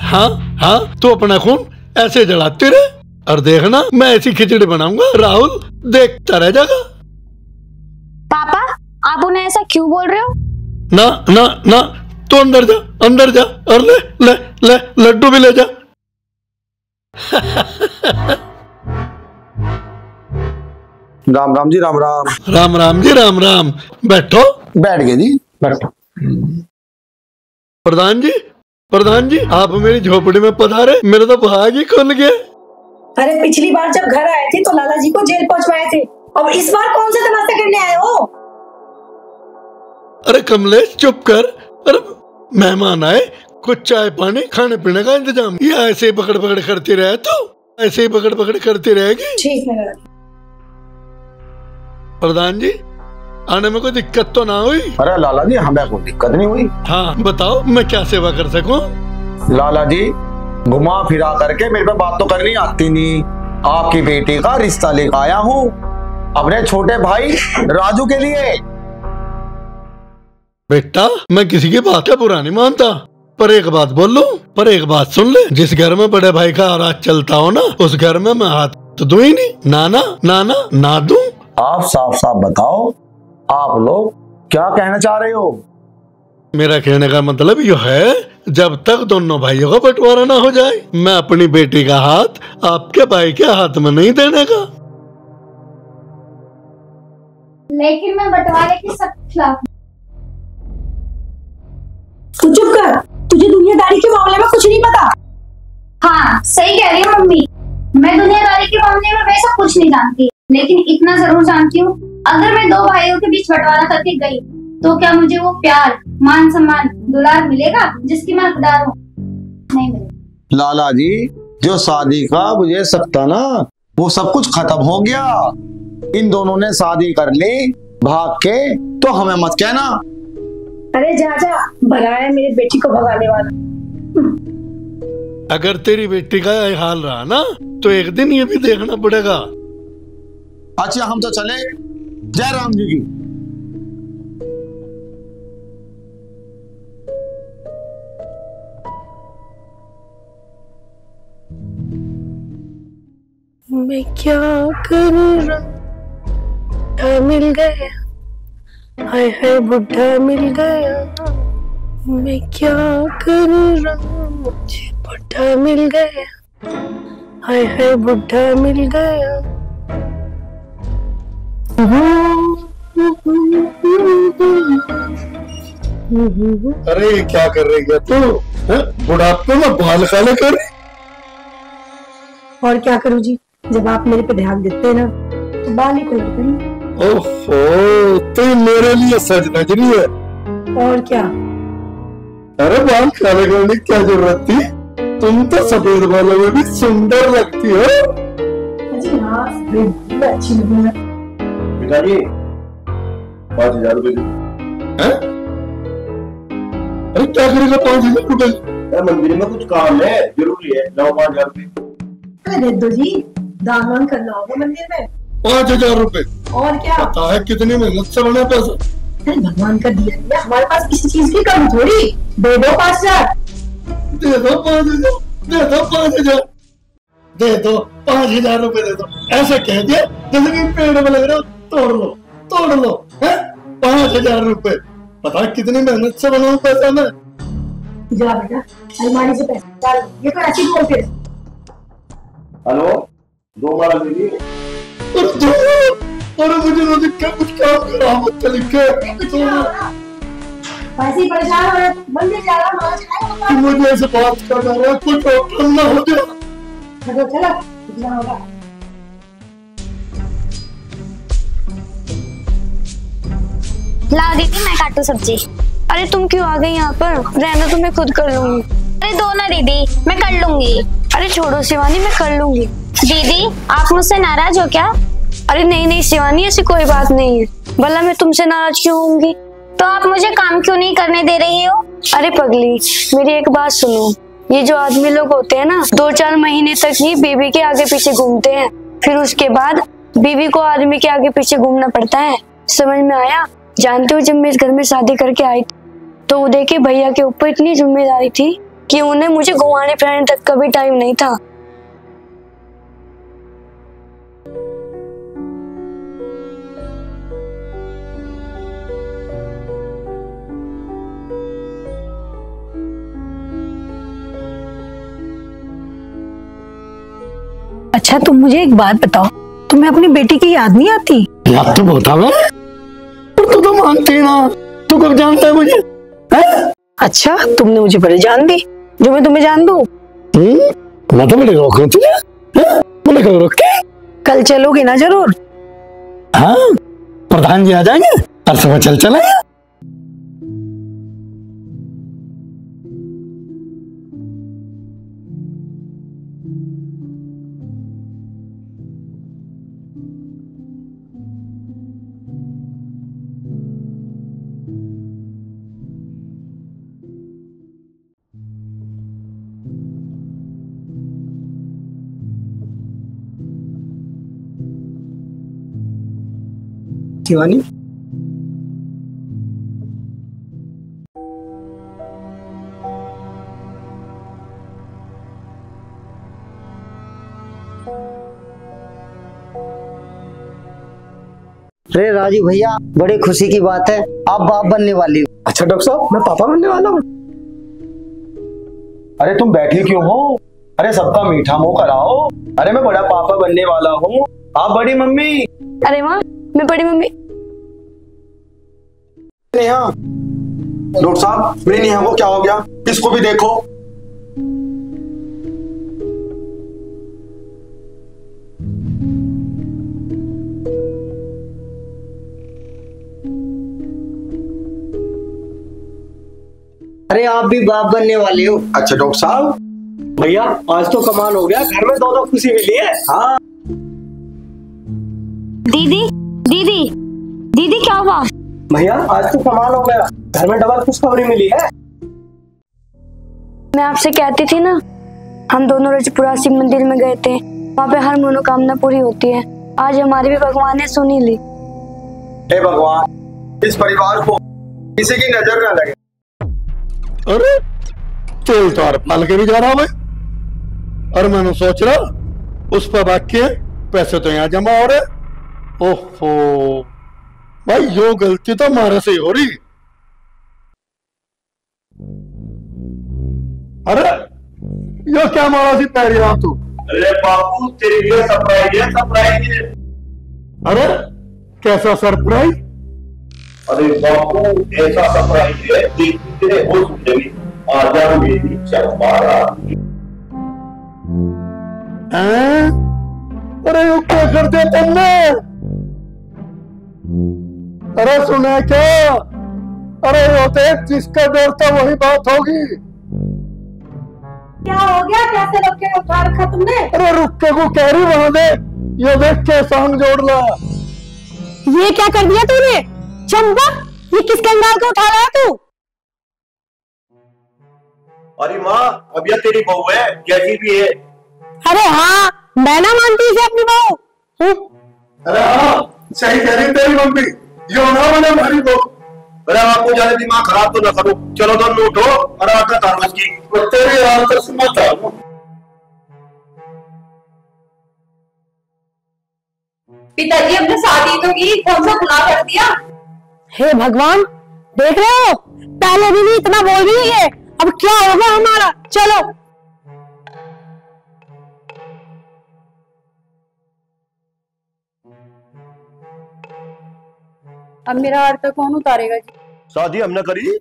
हाँ हाँ, तू अपना खून ऐसे जलाती रहे और देखना मैं ऐसी खिचड़ी बनाऊंगा, राहुल देखता रह जाएगा। पापा आप उन्हें ऐसा क्यों बोल रहे हो? ना ना ना, तू अंदर जा, अंदर जा और ले ले ले लड्डू भी ले जा। राम राम जी, राम राम। राम राम जी, राम राम। बैठो। बैठ गए जी, बैठो। प्रधान जी, प्रधान जी, आप मेरी झोपड़ी में पधारे, मेरा तो भाग ही खुल गया। अरे पिछली बार जब घर आए थे तो लाला जी को जेल पहुंचवाए थे, और इस बार कौन सा तमाशा करने आए हो? अरे कमलेश चुप कर। अरे मेहमान आए, कुछ चाय पानी खाने पीने का इंतजाम। ये ऐसे ही पकड़ पकड़ करती रहे तो ऐसे ही पकड़ पकड़ करती रहेगी। ठीक है प्रधान जी, आने में कोई दिक्कत तो ना हुई? अरे लाला जी, हमें कोई दिक्कत नहीं हुई। हाँ बताओ, मैं क्या सेवा कर सकूं? लाला जी, घुमा फिरा करके मेरे पे बात तो करनी आती नहीं। आपकी बेटी का रिश्ता लेकर आया हूँ अपने छोटे भाई राजू के लिए। बेटा, मैं किसी की बात है बुरा नहीं मानता, पर एक बात बोल लूं, पर एक बात सुन ले। जिस घर में बड़े भाई का राज चलता हो ना, उस घर में मैं हाथ तो दूं ही नहीं। नाना नाना ना दूं। आप साफ साफ बताओ, आप लोग क्या कहना चाह रहे हो? मेरा कहने का मतलब यह है, जब तक दोनों भाइयों का बंटवारा ना हो जाए, मैं अपनी बेटी का हाथ आपके भाई के हाथ में नहीं देने का। लेकिन मैं बंटवारे के सख्त खिलाफ। तू चुप कर, तुझे दुनियादारी के मामले में कुछ नहीं पता। हाँ सही कह रही हो मम्मी, मैं दुनियादारी के मामले में वैसा कुछ नहीं जानती, लेकिन इतना जरूर जानती हूँ, अगर मैं दो भाइयों के बीच बंटवारा करके गई तो क्या मुझे वो प्यार, मान सम्मान, दुलार मिलेगा जिसकी मैं हकदार हूँ? नहीं मिलेगा। लाला जी, जो शादी का मुझे सकता ना, वो सब कुछ खत्म हो गया। इन दोनों ने शादी कर ली भाग के, तो हमें मत कहना। अरे जा जा, भला है मेरी बेटी को भगाने वाला। अगर तेरी बेटी का यह हाल रहा ना, तो एक दिन ये भी देखना पड़ेगा। अच्छा हम तो चले, जय राम जी की। मैं क्या करूँ, मिल गया, हाय हाय बुढ़ा मिल गया। मैं क्या करूँ, मुझे बुढ़ा मिल गया, हाय हाय बुढ़ा मिल गया। अरे क्या कर रही है तू? बुढ़ापे में बाल काले कर रही? और क्या करूँ जी, जब आप मेरे पे ध्यान देते हैं ना, तो बाल ही कलर करेंगे। ओहो, तो मेरे लिए सज धज रही है। और क्या? अरे बाल काले करने की क्या जरूरत थी? तुम तो सफेद बालों में भी सुंदर लगती हो। जी हाँ, सफेद अच्छी लगी है। पिताजी 5,000 रुपए। अरे क्या करेगा 5,000 रुपए? मंदिर में कुछ काम है, जरूरी है, लाओ 5,000 रुपए। दे दो जी, दान वान करना होगा मंदिर में। 5,000 रुपए? और क्या? पता है कितनी मेहनत से बना पैसा। अरे भगवान का दिया दिया, हमारे पास किसी चीज की कमी थोड़ी। दे दो 5,000। दे दो 5,000, दे दो 5,000, दे दो 5,000 रुपए दे दो। ऐसे कह दिया जैसे कि पेड़ में लग रहा हो, तोड़ लो तोड़ लो। 5,000 रुपए, पता है कितनी मेहनत से बनाऊं पैसा मैं। जा बेटा, अलमारी से पैसा डाल, ये तो ऐसी बोल के। हेलो, 2 बार दीजिए। अरे मुझे तो दिक्कत, कुछ काम करा मत लिखे। ऐसे ही परेशान हो रहे, मंदिर जा रहा हूँ, तुम मुझे ऐसे बात कर रहा है, कुछ प्रॉब्लम ना हो जाए। चलो चलो, कितना होगा? ला दीदी, मैं काटू सब्जी। अरे तुम क्यों आ गई यहाँ पर? रहना तो मैं खुद कर लूंगी। अरे दो ना दीदी, मैं कर लूंगी। अरे छोड़ो शिवानी, मैं कर लूंगी। दीदी आप मुझसे नाराज हो क्या? अरे नहीं नहीं शिवानी, ऐसी कोई बात नहीं है। भला मैं तुमसे नाराज क्यों होंगी? तो आप मुझे काम क्यों नहीं करने दे रही हो? अरे पगली, मेरी एक बात सुनो। ये जो आदमी लोग होते हैं ना, 2-4 महीने तक ही बीबी के आगे पीछे घूमते हैं, फिर उसके बाद बीवी को आदमी के आगे पीछे घूमना पड़ता है। समझ में आया? जानते हो, जब मैं इस घर में शादी करके आई तो उदय के भैया के ऊपर इतनी जिम्मेदारी थी कि उन्हें मुझे घुमाने फिराने तक का भी टाइम नहीं था। अच्छा तुम मुझे एक बात बताओ, तुम्हें अपनी बेटी की याद नहीं आती? याद तो बहुत आवे, पर तू तो मानती ना। तू कब जानता है मुझे? है? अच्छा तुमने मुझे बड़े जान दी, जो मैं तुम्हें जान दूं? मैं तो बड़े रोक हूँ तुझे, बोले कब रोक के? कल चलोगे ना जरूर? हाँ, प्रधान जी आ जाएंगे और सुबह चल चलेंगे। शिवानी, अरे राजू भैया, बड़ी खुशी की बात है, आप बाप बनने वाली हो। अच्छा डॉक्टर साहब, मैं पापा बनने वाला हूँ? अरे तुम बैठी क्यों हो? अरे सबका मीठा मुंह कराओ। अरे मैं बड़ा पापा बनने वाला हूँ, आप बड़ी मम्मी। अरे माँ, मैं बड़ी मम्मी। नेहा, डॉक्टर साहब मेरी नेहा को क्या हो गया? इसको भी देखो। अरे आप भी बाप बनने वाले हो? अच्छा डॉक्टर साहब। भैया आज तो कमाल हो गया, घर में दो खुशी मिली है। हाँ दीदी दीदी दीदी, क्या हुआ? भैया आज तो कमाल हो गया, घर में डबल खुशखबरी मिली है। मैं आपसे कहती थी ना, हम दोनों रजपुरा शिव मंदिर में गए थे, वहाँ पे हर मनोकामना पूरी होती है। आज हमारी भी भगवान ने सुनी ली। हे भगवान, इस परिवार को किसी की नजर न लगे। अरे तेल तो और पाल के भी जा रहा मैं, और मैंने सोच रहा उस पर बाकी है, पैसे तो यहाँ जमा हो रहे। ओहो भाई, यो गलती तो हमारे से ही हो रही। अरे यो क्या मारा सी पैरी रहा तू? अरे बापू, तेरे लिए सरप्राइज है, सरप्राइज है। अरे कैसा सरप्राइज? अरे बापू, ऐसा सरप्राइज है, देख तेरे होश उड़ जाएगी। आजा मेरी चंपा रानी। अरे यो क्या कर दिया तुमने? अरे सुना क्या? अरे वो देख, जिसका डर था वही बात होगी। क्या हो गया? कैसे लोग के उठा रखा तुमने? अरे रुक के को कह रही वहां दे, ये देख के सांग जोड़ ला। ये क्या कर दिया तूने? चंपा, ये किस कंगाल को उठा रहा है तू? अरे माँ, अब यह तेरी बहू है, कैसी भी है। अरे हाँ, मैं ना मानती इसे अपनी बहू। अरे हाँ, सही कह रही तेरी मम्मी, यो ना बने हमारी बहू। अरे आपको ज्यादा दिमाग खराब तो ना करो, चलो दोनों उठो और आटा तारवस की। तेरी आदत से मत आओ। पिताजी, हमने शादी तो की, कौन सा गुनाह कर दिया? हे भगवान, देख रहे हो, पहले भी नहीं इतना बोल रही है, अब क्या होगा हमारा? चलो। अब मेरा आर्ता कौन उतारेगा जी? शादी हमने करी।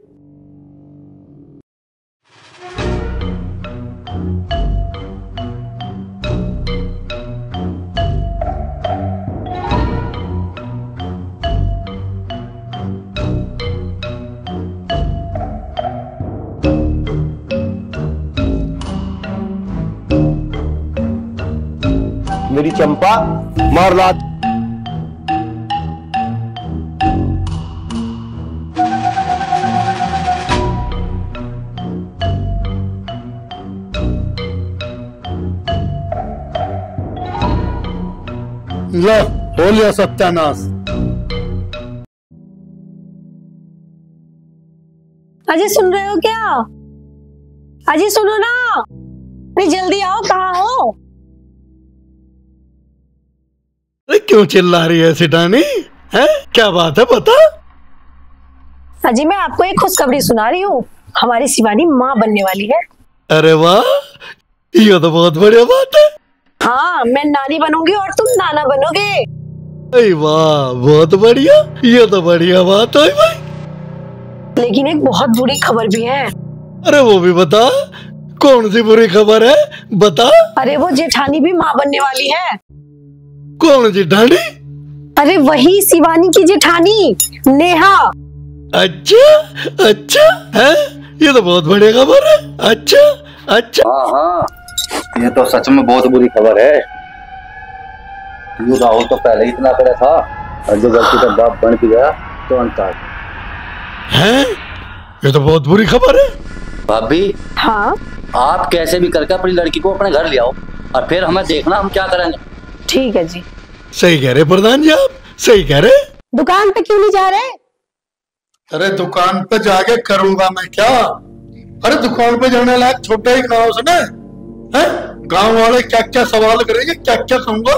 मेरी चंपा, मार लात। लो हो लिया सत्यानाश। अजी सुन रहे हो क्या? अजी सुनो ना, अरे जल्दी आओ, कहाँ हो? अरे क्यों चिल्ला रही है सिटानी? है क्या बात है बता। अजी मैं आपको एक खुशखबरी सुना रही हूँ, हमारी शिवानी माँ बनने वाली है। अरे वाह, ये तो बहुत बढ़िया बात है। हाँ, मैं नानी बनूंगी और तुम नाना बनोगे। अरे वाह, बहुत बढ़िया, ये तो बढ़िया बात है भाई। लेकिन एक बहुत बुरी खबर भी है। अरे वो भी बता, कौन सी बुरी खबर है बता। अरे वो जेठानी भी माँ बनने वाली है। कौन जेठानी? अरे वही शिवानी की जेठानी नेहा। अच्छा अच्छा है, ये तो बहुत बढ़िया खबर है। अच्छा अच्छा। हाँ हाँ, ये तो सच में बहुत बुरी खबर है। राहुल तो पहले ही इतना करे था, और जो गलती का बाप बन भी गया तो अंतर है। ये तो बहुत बुरी खबर है। भाभी हाँ, आप कैसे भी करके अपनी लड़की को अपने घर ले आओ और फिर हमें देखना हम क्या करेंगे। ठीक है जी। सही कह रहे प्रधान जी, आप सही कह रहे। दुकान पे क्यों नहीं जा रहे? अरे दुकान पे जाके करूंगा मैं क्या? अरे दुकान पे जाने लायक छोटा ही गाँव सुने हैं? गाँव वाले क्या क्या सवाल करेंगे, क्या क्या कहूंगा।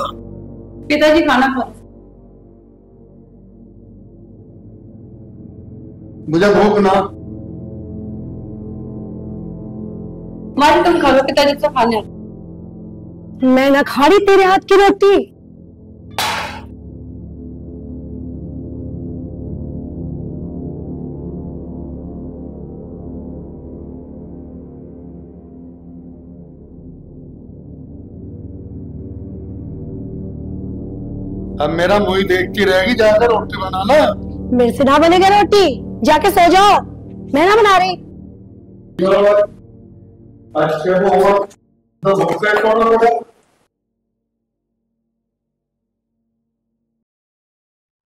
पिताजी खाना खाओ। मुझे भूख ना। मारी तुम खा लो, पिताजी से खाने। मैं ना खा रही तेरे हाथ की रोटी। अब मेरा मुंह देखती रहेगी, जाकर रोटी बनाना। मेरे से ना बनेगा रोटी, जाके सो जाओ, मैं ना बना रही।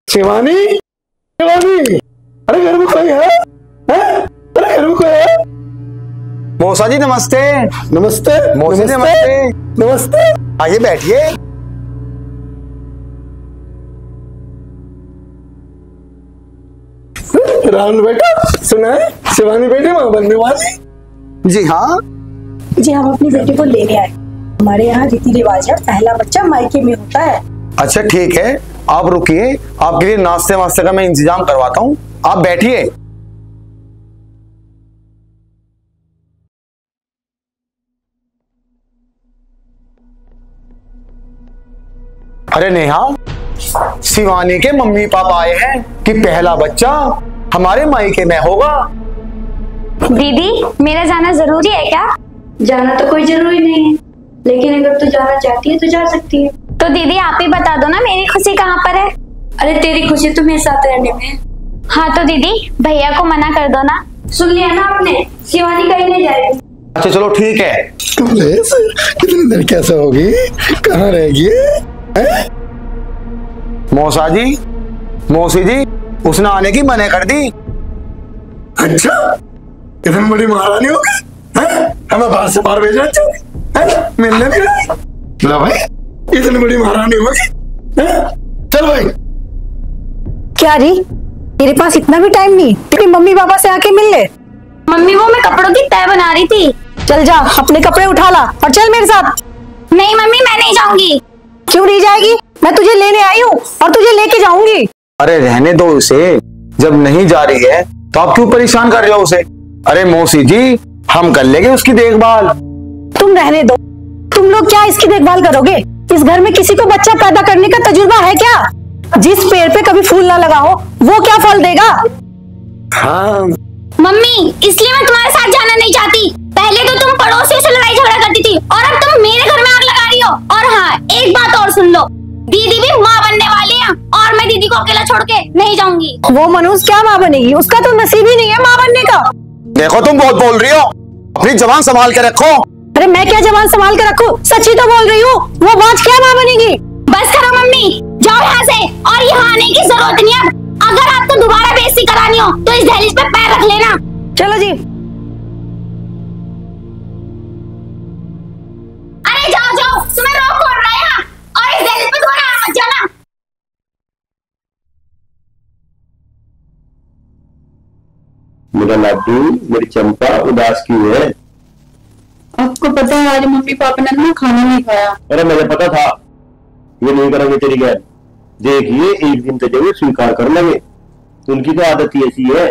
शिवानी, शिवानी, अरे घर में कोई है? अरे घर में कोई है? मौसा जी नमस्ते। नमस्ते मौसी जी नमस्ते। नमस्ते। आइए बैठिए। राहुल बेटा, सुना है शिवानी बेटी मां बनने वाली? जी हाँ जी, हम अपनी बेटी को लेने आए। हमारे यहाँ रीति रिवाज है, पहला बच्चा मायके में होता है। अच्छा ठीक है, आप रुकिए, आपके लिए नाश्ते वास्ते का मैं इंतजाम करवाता हूँ, आप बैठिए। अरे नेहा, शिवानी के मम्मी पापा आए हैं कि पहला बच्चा हमारे मायके में होगा। दीदी, मेरा जाना जरूरी है क्या? जाना तो कोई जरूरी नहीं है, लेकिन अगर तू जाना चाहती है तो जा सकती है। तो दीदी आप ही बता दो ना, मेरी खुशी कहाँ पर है? अरे तेरी खुशी तो मेरे साथ रहने में। हाँ तो दीदी भैया को मना कर दो ना। सुन लिया ना आपने, शिवानी कहीं नहीं जाएगी। अच्छा चलो ठीक है। कितनी देर कैसे होगी, कहाँ रहेगी? मौसा जी, मौसी जी, उसने आने की मना कर दी। अच्छा, इतनी बड़ी महारानी हो गई, हमें बाहर से बाहर भेजना चाहिए, मिलने भी नहीं। लो भाई, इतनी बड़ी महारानी हो गई, चल भाई। क्या री, तेरे पास इतना भी टाइम नहीं, तेरी मम्मी पापा से आके मिल ले। मम्मी वो मैं कपड़ों की तय बना रही थी। चल जा, अपने कपड़े उठा ला और चल मेरे साथ। नहीं मम्मी, मैं नहीं जाऊंगी। क्यों नहीं जाएगी? मैं तुझे लेने आई हूँ और तुझे लेके जाऊंगी। अरे रहने दो उसे, जब नहीं जा रही है तो आप क्यों परेशान कर रहे हो उसे? अरे मौसी जी, हम कर लेंगे उसकी देखभाल। तुम रहने दो, तुम लोग क्या इसकी देखभाल करोगे? इस घर में किसी को बच्चा पैदा करने का तजुर्बा है क्या? जिस पेड़ पे कभी फूल ना लगा हो वो क्या फल देगा? हाँ मम्मी, इसलिए मैं तुम्हारे साथ जाना नहीं चाहती। पहले तो तुम पड़ोसियों से लड़ाई झगड़ा करती थी और अब तुम मेरे घर में आग लगा रही हो। और हाँ, एक बात और सुन लो, दीदी भी माँ बनने वाली है और मैं दीदी को अकेला छोड़ के नहीं जाऊंगी। वो मनोज क्या माँ बनेगी? उसका तो नसीब ही नहीं है माँ बनने का। देखो तुम बहुत बोल रही हो, अपनी जबान संभाल के रखो। अरे मैं क्या जबान संभाल के रखूं? सच्ची तो बोल रही हूँ, वो बाज क्या माँ बनेगी? बस करो मम्मी, जाओ यहाँ से, और यहाँ आने की जरूरत नहीं है। अगर आपको दोबारा बेइज्जती करानी हो तो इस दहलीज पे पैर रख लेना। चलो जी। अरे जाओ जाओ, तुम्हें रोक कौन रहा है यहाँ? और इस दहलीज पे दोबारा मत जाना। मेरा लड्डू, मेरी चंपा उदास क्यों है? आपको पता है आज मम्मी पापा ने ना खाना नहीं खाया। अरे मुझे पता था ये नहीं करेंगे तेरी गैर। देखिए एक दिन तो जरूर स्वीकार कर लेंगे, उनकी तो आदत ही ऐसी है।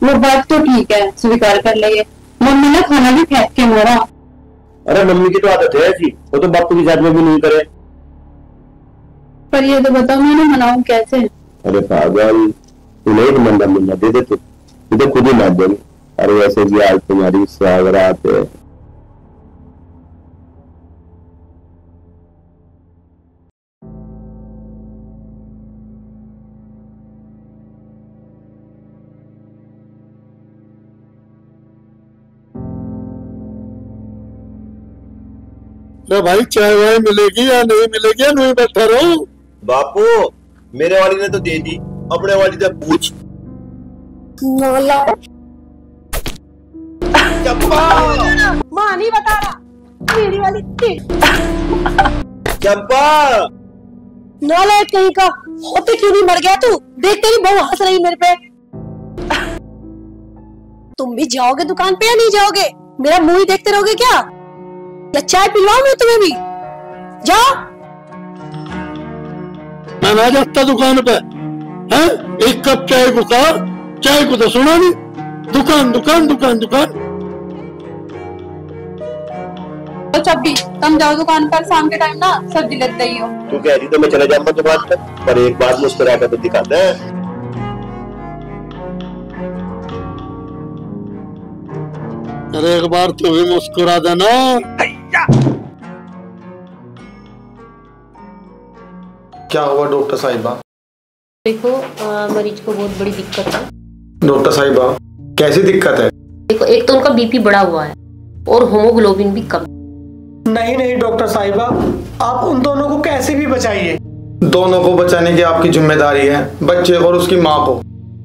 वो बात तो ठीक है, स्वीकार कर लेंगे। मम्मी ने खाना भी फेंक के मारा। अरे मम्मी की तो आदत है ऐसी, वो तो बापू की साथ में भी नहीं करे। पर ये तो बताओ मैं मनाऊं कैसे? अरे पागल, उन्हें एक मंदा मिलना दे दे तू तो खुद ही नाच देंगे। अरे वैसे भी आज तुम्हारी स्वागरात है। अरे भाई चाय वाय मिलेगी या नहीं मिलेगी या नहीं बैठा रहो? बापू मेरे वाली ने तो दे दी, अपने वाली से पूछ। माँ नहीं बता रहा, मेरी वाली थी। चंपा नालायक कहीं का, होते क्यों नहीं मर गया तू? देख तेरी बहू हंस रही मेरे पे। तुम भी जाओगे दुकान पे या नहीं जाओगे? मेरा मुंह ही देखते रहोगे क्या? या चाय पिलवाऊं मैं तुम्हें भी? जाओ। मैं आ जाता दुकान पे, हैं? एक कप चाय को कहा, चाय को तो सुना नहीं। दुकान दुकान दुकान दुकान। तो चब्बी तुम जाओ दुकान पर, शाम के टाइम ना सब्जी लेते ही हो। तू कह रही तो मैं चला जाऊंगा दुकान पर, पर एक बार मुस्कुरा कर तो दिखाता है। अरे एक बार तू भी मुस्कुरा देना। क्या हुआ डॉक्टर साहिबा? देखो मरीज को बहुत बड़ी दिक्कत है। डॉक्टर साहिबा कैसी दिक्कत है? देखो एक तो उनका बीपी बढ़ा हुआ है और होमोग्लोबिन भी कम। नहीं नहीं डॉक्टर साहिबा, आप उन दोनों को कैसे भी बचाइए। दोनों को बचाने की आपकी जिम्मेदारी है, बच्चे और उसकी माँ को।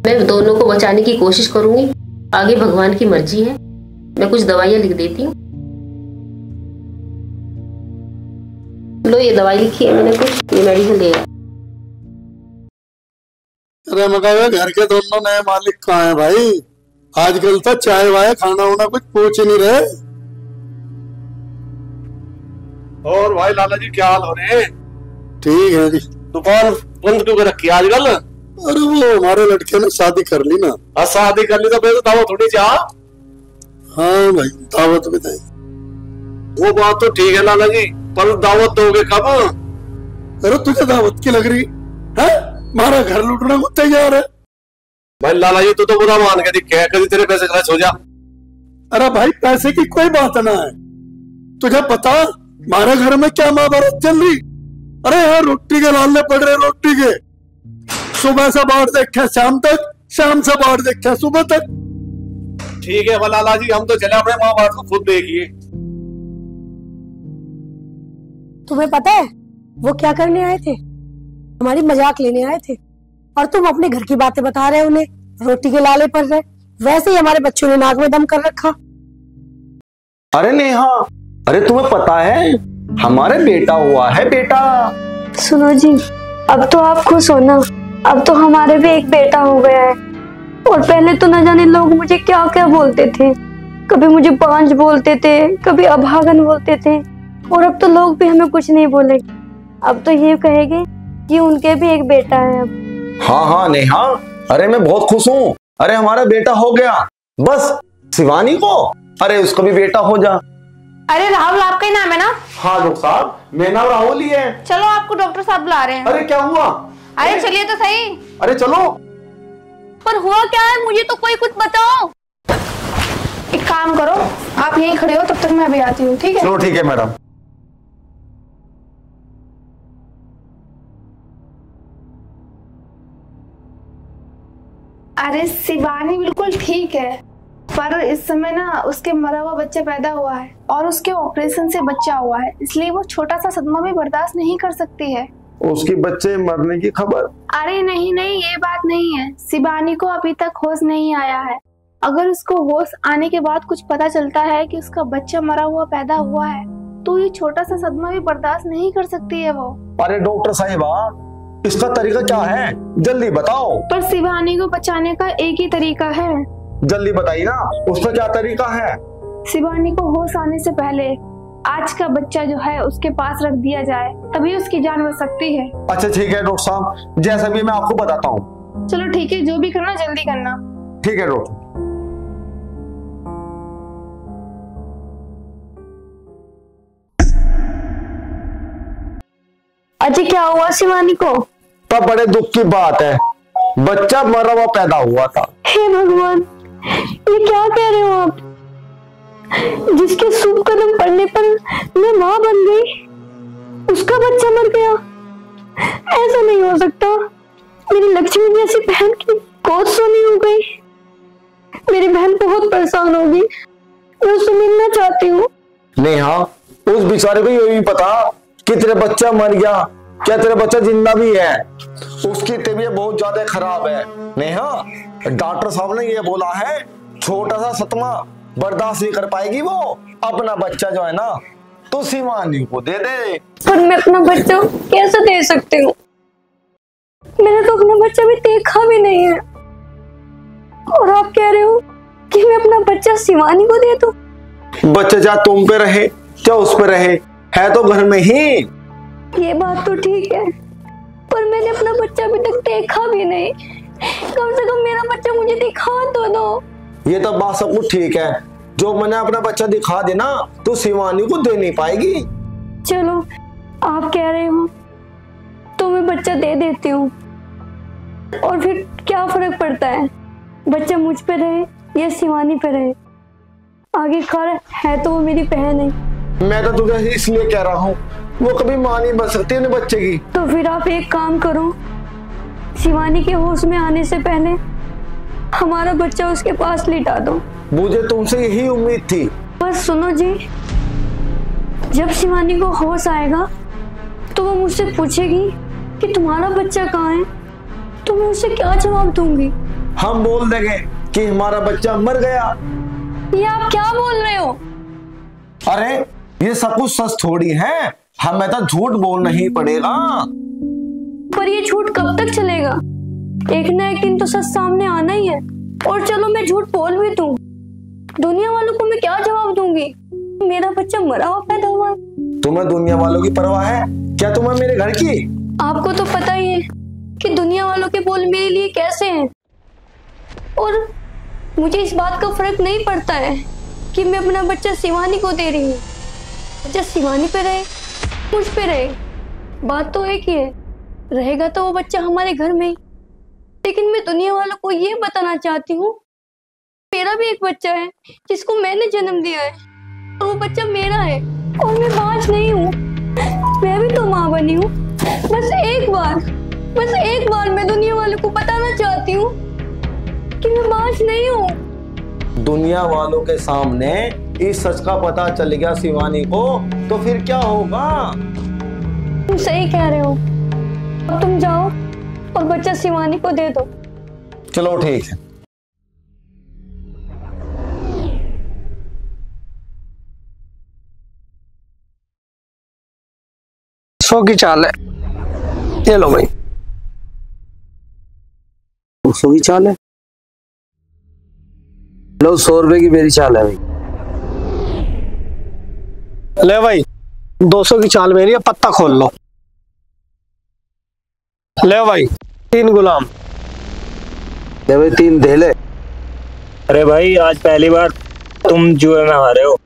मैं दोनों को बचाने की कोशिश करूंगी, आगे भगवान की मर्जी है। मैं कुछ दवाइयाँ लिख देती हूँ। लो ये दवाई लिखी है मैंने, कुछ ये मेडिसिन ले। अरे मगर घर के दोनों नए मालिक कहाँ हैं भाई? आजकल तो चाय वाय खाना वाना कुछ पूछ ही नहीं रहे। और भाई लाला जी क्या हाल हो रहे हैं? ठीक है जी। दुकान बंद क्यों कर रखी है आजकल? अरे वो हमारे लड़के ने शादी कर ली ना। शादी कर ली तो फिर दावत थोड़ी चाह। हाँ भाई दावत भी दें। वो बात तो ठीक है लाला जी, पर दावत दोगे कब? अरे तुझे दावत की लग रही है? हमारा घर लूटने को तैयार है। भाई लाला जी तू तो बुरा मान के दिखे, कभी तेरे पैसे खर्च हो जा। अरे भाई पैसे की कोई बात ना है। तुझे पता हमारे घर में क्या महाभारत चल रही? अरे यार रोटी के लालने पड़ रहे, रोटी के। सुबह से बाढ़ देखे शाम तक, शाम से बाढ़ देखे सुबह तक। ठीक है लाला जी, हम तो चले अपने महाभारत को खुद देखिए। तुम्हें पता है वो क्या करने आए थे? हमारी मजाक लेने आए थे, और तुम अपने घर की बातें बता रहे उन्हें, रोटी के लाले पड़ रहे। वैसे ही हमारे बच्चों ने नाक में दम कर रखा। अरे नेहा, अरे तुम्हें पता है हमारे बेटा हुआ है बेटा। सुनो जी, अब तो आप खुश हो ना, अब तो हमारे भी एक बेटा हो गया है। और पहले तो न जाने लोग मुझे क्या क्या बोलते थे, कभी मुझे बांझ बोलते थे, कभी अभागन बोलते थे, और अब तो लोग भी हमें कुछ नहीं बोलेंगे। अब तो ये कहेंगे कि उनके भी एक बेटा है अब। हाँ हाँ नेहा, अरे मैं बहुत खुश हूँ। अरे हमारा बेटा हो गया, बस शिवानी को अरे उसको भी बेटा हो जा। अरे राहुल आपका ही नाम है ना? हाँ डॉक्टर साहब, मेरा नाम राहुल ही है। चलो आपको डॉक्टर साहब बुला रहे हैं। अरे क्या हुआ? अरे चलिए तो सही। अरे चलो। पर हुआ क्या है, मुझे तो कोई कुछ बताओ। एक काम करो, आप यहीं खड़े हो, तब तक मैं अभी आती हूँ। ठीक है? चलो ठीक है मैडम। अरे शिवानी बिल्कुल ठीक है, पर इस समय ना उसके मरा हुआ बच्चा पैदा हुआ है और उसके ऑपरेशन से बच्चा हुआ है, इसलिए वो छोटा सा सदमा भी बर्दाश्त नहीं कर सकती है। उसके बच्चे मरने की खबर? अरे नहीं नहीं, ये बात नहीं है। शिवानी को अभी तक होश नहीं आया है। अगर उसको होश आने के बाद कुछ पता चलता है कि उसका बच्चा मरा हुआ पैदा हुआ है, तो ये छोटा सा सदमा भी बर्दाश्त नहीं कर सकती है वो। अरे डॉक्टर साहिबा, इसका तरीका क्या है, जल्दी बताओ। पर शिवानी को बचाने का एक ही तरीका है। जल्दी बताइए ना, उसका क्या तरीका है? शिवानी को होश आने से पहले आज का बच्चा जो है उसके पास रख दिया जाए, तभी उसकी जान बच सकती है। अच्छा ठीक है डॉक्टर साहब, जैसा भी मैं आपको बताता हूँ। चलो ठीक है, जो भी करना जल्दी करना। ठीक है डॉक्टर। अजय क्या हुआ शिवानी को? तब बड़े दुख की बात है, बच्चा मरा हुआ पैदा हुआ था। हे भगवान, ये क्या कह रहे हो आप? जिसके शुभ कदम पड़ने पर मैं माँ बन गई, उसका बच्चा मर गया? ऐसा नहीं हो सकता। मेरी लक्ष्मी जैसी बहन की गोद सोनी हो गई। मेरी बहन बहुत परेशान होगी, मैं उससे मिलना चाहती हूँ। नेहा, उस बेचारे को ये भी पता कि तेरा बच्चा मर गया, क्या तेरा बच्चा जिंदा भी है? उसकी तबीयत बहुत ज्यादा खराब है। नेहा, डॉक्टर साहब ने ये बोला है छोटा सा सतमा बर्दाश्त नहीं कर पाएगी वो। अपना बच्चा जो है ना तो शिवानी को दे दे। पर मैं अपना बच्चा कैसे दे सकती हूँ? मैंने तो अपना बच्चा भी देखा भी नहीं है, और आप कह रहे हो कि मैं अपना बच्चा शिवानी को दे दूं? बच्चा चाहे तुम पे रहे चाहे उस पे रहे, है तो घर में ही। ये बात तो ठीक है, पर मैंने अपना बच्चा अभी तक देखा भी नहीं। कम से कम मेरा बच्चा मुझे दिखा तो दो। ये तो बात सब कुछ ठीक है, जो मैंने अपना बच्चा दिखा देना तो शिवानी को दे नहीं पाएगी। चलो आप कह रहे हो तो मैं बच्चा दे देती हूँ, और फिर क्या फर्क पड़ता है बच्चा मुझ पे रहे या शिवानी पे रहे? आगे खैर है तो वो मेरी बहन है। मैं तो तुझे इसलिए कह रहा हूँ, वो कभी माँ नहीं बन सकती अपने बच्चे की। तो फिर आप एक काम करो, शिवानी के होश में आने से पहले हमारा बच्चा उसके पास लिटा दो। मुझे तुमसे यही उम्मीद थी। बस सुनो जी, जब शिवानी को होश आएगा तो वो मुझसे पूछेगी कि तुम्हारा बच्चा कहाँ है, तो मैं उसे क्या जवाब दूंगी? हम बोल देंगे कि हमारा बच्चा मर गया। ये आप क्या बोल रहे हो? अरे ये सब कुछ सच थोड़ी है, हमें तो झूठ बोलना ही पड़ेगा। पर ये झूठ कब तक चलेगा? एक ना एक दिन तो सच सामने आना ही है। और चलो मैं झूठ बोल भी दूं, दुनिया वालों को मैं क्या जवाब दूंगी? मेरा बच्चा मरा हुआ पैदा हुआ है। तुम्हें दुनिया वालों की परवाह है क्या? तुम्हें मेरे घर की? आपको तो पता ही है कि दुनिया वालों के बोल मेरे लिए कैसे हैं, और मुझे इस बात का फर्क नहीं पड़ता है कि मैं अपना बच्चा शिवानी को दे रही हूँ। बच्चा शिवानी पे रहे मुझ पे रहे, बात तो एक ही है, रहेगा तो वो बच्चा हमारे घर में ही। लेकिन मैं दुनिया वालों को ये बताना चाहती हूँ, मेरा भी एक बच्चा है जिसको मैंने जन्म दिया है, और वो बच्चा मेरा है, और मैं बाज नहीं हूँ, मैं भी तो माँ बनी हूँ। बस एक बार मैं दुनिया वालों को बताना चाहती हूँ कि मैं बाज नहीं हूँ। दुनिया वालों के सामने इस सच का पता चल गया शिवानी को, तो फिर क्या होगा? तुम सही कह रहे हो, अब तुम जाओ और बच्चा शिवानी को दे दो। चलो ठीक है। सौ की चाल है, ये लो भाई। 200 की चाल है? लो 100 रुपए की मेरी चाल है भाई। ले भाई 200 की चाल मेरी है, पत्ता खोल लो। ले भाई 3 गुलाम। ले भाई 3 दे ले। अरे भाई आज पहली बार तुम जुए में हारे हो।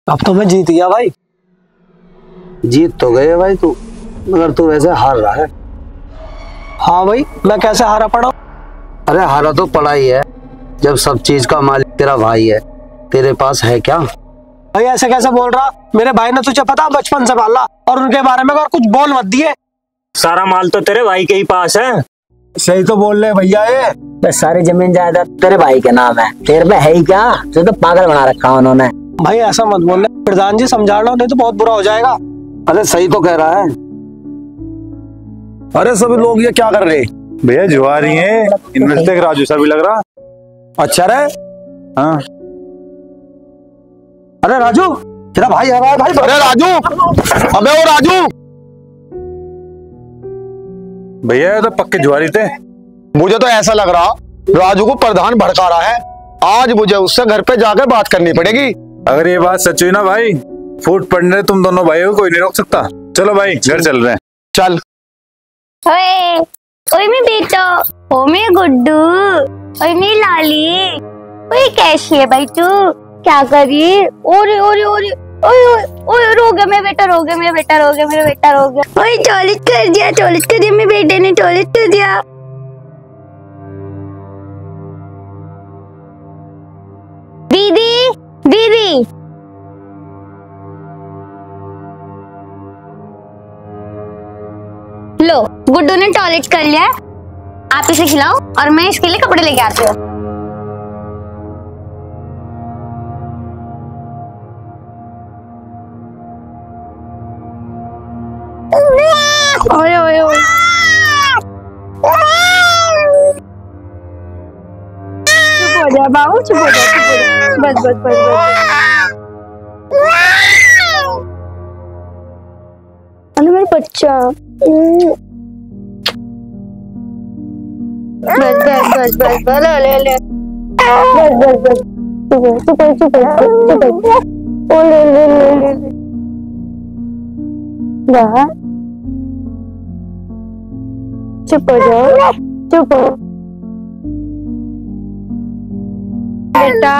अब तो मैं जीत गया भाई। जीत तो गए भाई तू, मगर तू वैसे हार रहा है। हाँ भाई, मैं कैसे हारा पड़ा? अरे हारा तो पड़ा ही है, जब सब चीज का मालिक तेरा भाई है, तेरे पास है क्या? भाई ऐसे कैसे बोल रहा? मेरे भाई ने तुझे पता बचपन से पाला, और उनके बारे में अगर कुछ बोल मत दिए। सारा माल तो तेरे भाई के ही पास है। सही तो बोल रहे भैया, ये सारी जमीन जायदाद तेरे भाई के नाम है, तेरे पे है ही क्या? तुझे तो पागल बना रखा उन्होंने। भाई ऐसा मत बोल रहे, प्रधान जी समझा लो, नहीं तो बहुत बुरा हो जाएगा। अरे सही तो कह रहा है। अरे सभी लोग ये क्या कर रहे? भैया जुआ रही है, इनमें से राजू सा भी लग रहा। अच्छा रे? हाँ। अरे राजू, तेरा भाई है भाई। अरे राजू, अबे वो राजू, भैया ये तो पक्के जुआरी थे। मुझे तो ऐसा लग रहा राजू को प्रधान भड़का रहा है। आज मुझे उससे घर पे जाकर बात करनी पड़ेगी। अगर ये बात सच हुई ना भाई, फूट पड़ने तुम दोनों भाइयों को कोई नहीं रोक सकता। चलो भाई घर चल रहे हैं। चल। ओए ओए मैं बेटा, ओ मैं गुड्डू, ओए मैं लाली, ओए कैसी है भाई तू, क्या कर रही है? ओरे ओरे ओरे ओए ओए ओए रो गया मेरा बेटा, रो गया मेरा बेटा, रो गया मेरा बेटा, रो गया। ओए टॉयलेट कर दिया, टॉयलेट कर दिया मेरे बेटे ने, टॉयलेट कर दिया। दीदी दीदी लो, गुड्डू ने टॉयलेट कर लिया है, आप इसे खिलाओ और मैं इसके लिए कपड़े लेके आती हूँ। ओए ओए ओए चुप हो जा बाबू, चुप हो जा, चुप हो जा, बस बस बस बस। मेरा बच्चा, बस बस बस बस बस ले ले बस बस बस, चुप चुप चुप चुप, ओ ले ले ले ले बाहर, चुप हो जाओ, चुप हो बेटा।